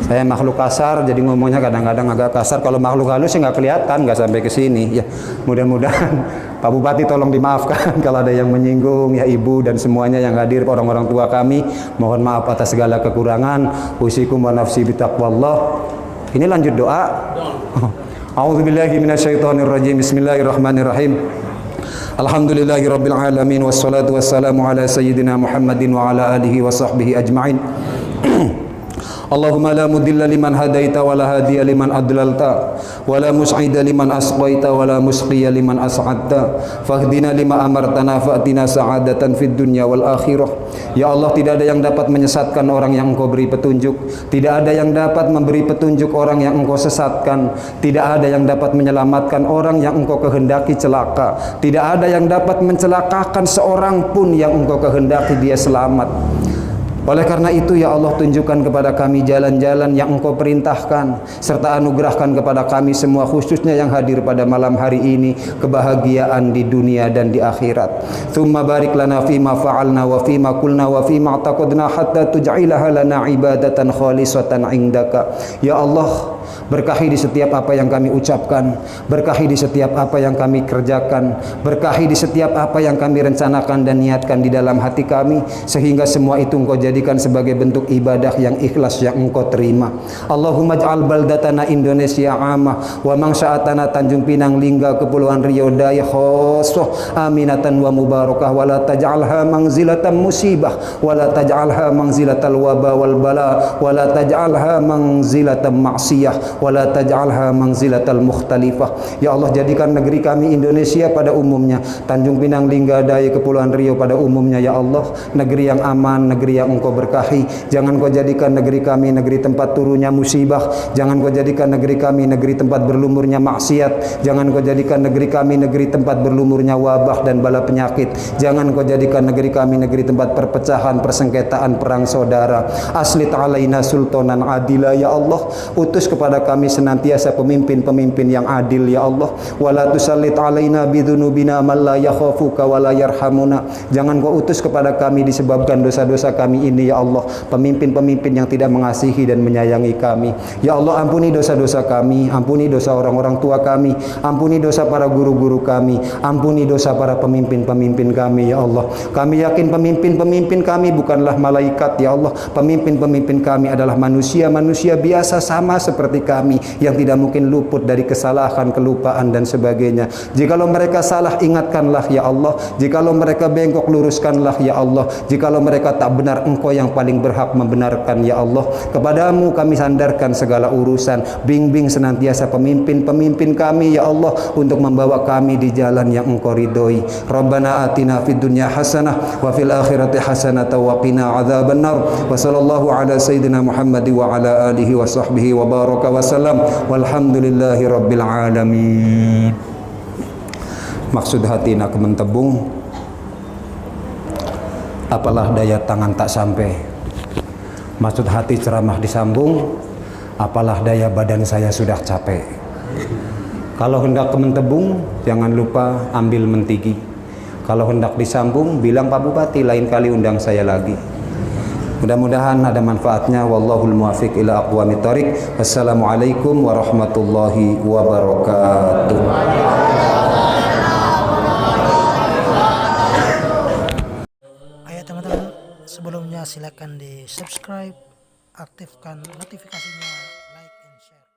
Saya makhluk kasar, jadi ngomongnya kadang-kadang agak kasar. Kalau makhluk halus ya nggak kelihatan, nggak sampai ke sini. Ya, mudah-mudahan Pak Bupati tolong dimaafkan kalau ada yang menyinggung, ya Ibu dan semuanya yang hadir, orang-orang tua kami. Mohon maaf atas segala kekurangan. Usikum wa nafsi bitaqwallah. Ini lanjut doa. A'udzubillahi minasyaitonirrajim. Bismillahirrahmanirrahim. Alhamdulillahirabbil alamin wassalatu wassalamu ala sayyidina Muhammadin wa ala alihi wa sahbihi ajma'in. Allahumma la mudilla liman hadaita wa la hadiya liman adlalta wa la mus'ida liman asqaita wa la musqiya liman as'adta fahdina lima amartana fa'tina sa'adatan fid dunya wal akhirah. Ya Allah, tidak ada yang dapat menyesatkan orang yang Engkau beri petunjuk, tidak ada yang dapat memberi petunjuk orang yang Engkau sesatkan, tidak ada yang dapat menyelamatkan orang yang Engkau kehendaki celaka, tidak ada yang dapat mencelakakan seorang pun yang Engkau kehendaki dia selamat. Oleh karena itu ya Allah, tunjukkan kepada kami jalan-jalan yang Engkau perintahkan, serta anugerahkan kepada kami semua, khususnya yang hadir pada malam hari ini, kebahagiaan di dunia dan di akhirat. Tsumma barik lana fima fa'alna wa fima qulna wa fima taqadna hatta tuj'ilaha lana ibadatan khalisatan indaka. Ya Allah, berkahi di setiap apa yang kami ucapkan, berkahi di setiap apa yang kami kerjakan, berkahi di setiap apa yang kami rencanakan dan niatkan di dalam hati kami, sehingga semua itu Engkau jadikan sebagai bentuk ibadah yang ikhlas yang Engkau terima. Allahumma ij'al baldatana Indonesia amah wa mangsya'atana Tanjung Pinang Lingga Kepulauan Riau Daya khosoh aminatan wa mubarakah wa la taj'alha mangzilatan musibah wa la taj'alha mangzilatal waba wal bala wa la taj'alha mangzilatan ma'siyah wa la taj'alha mangzilatal mukhtalifah. Ya Allah, jadikan negeri kami Indonesia pada umumnya, Tanjung Pinang Lingga Daya Kepulauan Riau pada umumnya ya Allah, negeri yang aman, negeri yang Engkau berkahi. Jangan Kau jadikan negeri kami negeri tempat turunnya musibah, jangan Kau jadikan negeri kami negeri tempat berlumurnya maksiat, jangan Kau jadikan negeri kami negeri tempat berlumurnya wabah dan bala penyakit, jangan Kau jadikan negeri kami negeri tempat perpecahan, persengketaan, perang saudara. Aslit alaina sultanan adila ya Allah, utus kepada kami senantiasa pemimpin-pemimpin yang adil ya Allah. Wala tusallit alaina bidunubina man la yakhafuka wa la yarhamuna. Jangan Kau utus kepada kami disebabkan dosa-dosa kami ini ya Allah, pemimpin-pemimpin yang tidak mengasihi dan menyayangi kami. Ya Allah, ampuni dosa-dosa kami, ampuni dosa orang-orang tua kami, ampuni dosa para guru-guru kami, ampuni dosa para pemimpin-pemimpin kami ya Allah. Kami yakin pemimpin-pemimpin kami bukanlah malaikat ya Allah. Pemimpin-pemimpin kami adalah manusia-manusia biasa sama seperti kami, yang tidak mungkin luput dari kesalahan, kelupaan dan sebagainya. Jikalau mereka salah, ingatkanlah ya Allah. Jikalau mereka bengkok, luruskanlah ya Allah. Jikalau mereka tak benar, Engkau yang paling berhak membenarkan ya Allah. Kepadamu kami sandarkan segala urusan. Bimbing senantiasa pemimpin-pemimpin kami ya Allah, untuk membawa kami di jalan yang Engkau ridhoi. Rabbana atina fid dunya hasanah wa fil akhirati hasanah wa qina adzabannar. Wa sallallahu ala sayyidina Muhammad wa ala alihi wa sahbihi wa baraka wa sallam. Walhamdulillahi rabbil alamin. Maksud hati nak mentebung, apalah daya tangan tak sampai. Maksud hati ceramah disambung, apalah daya badan saya sudah capek. Kalau hendak mentebung, jangan lupa ambil mentigi. Kalau hendak disambung, bilang Pak Bupati lain kali undang saya lagi. Mudah-mudahan ada manfaatnya. Wallahul muwaffiq ila aqwamit thoriq. Wassalamualaikum warahmatullahi wabarakatuh.
Sebelumnya silakan di subscribe, aktifkan notifikasinya, like and share.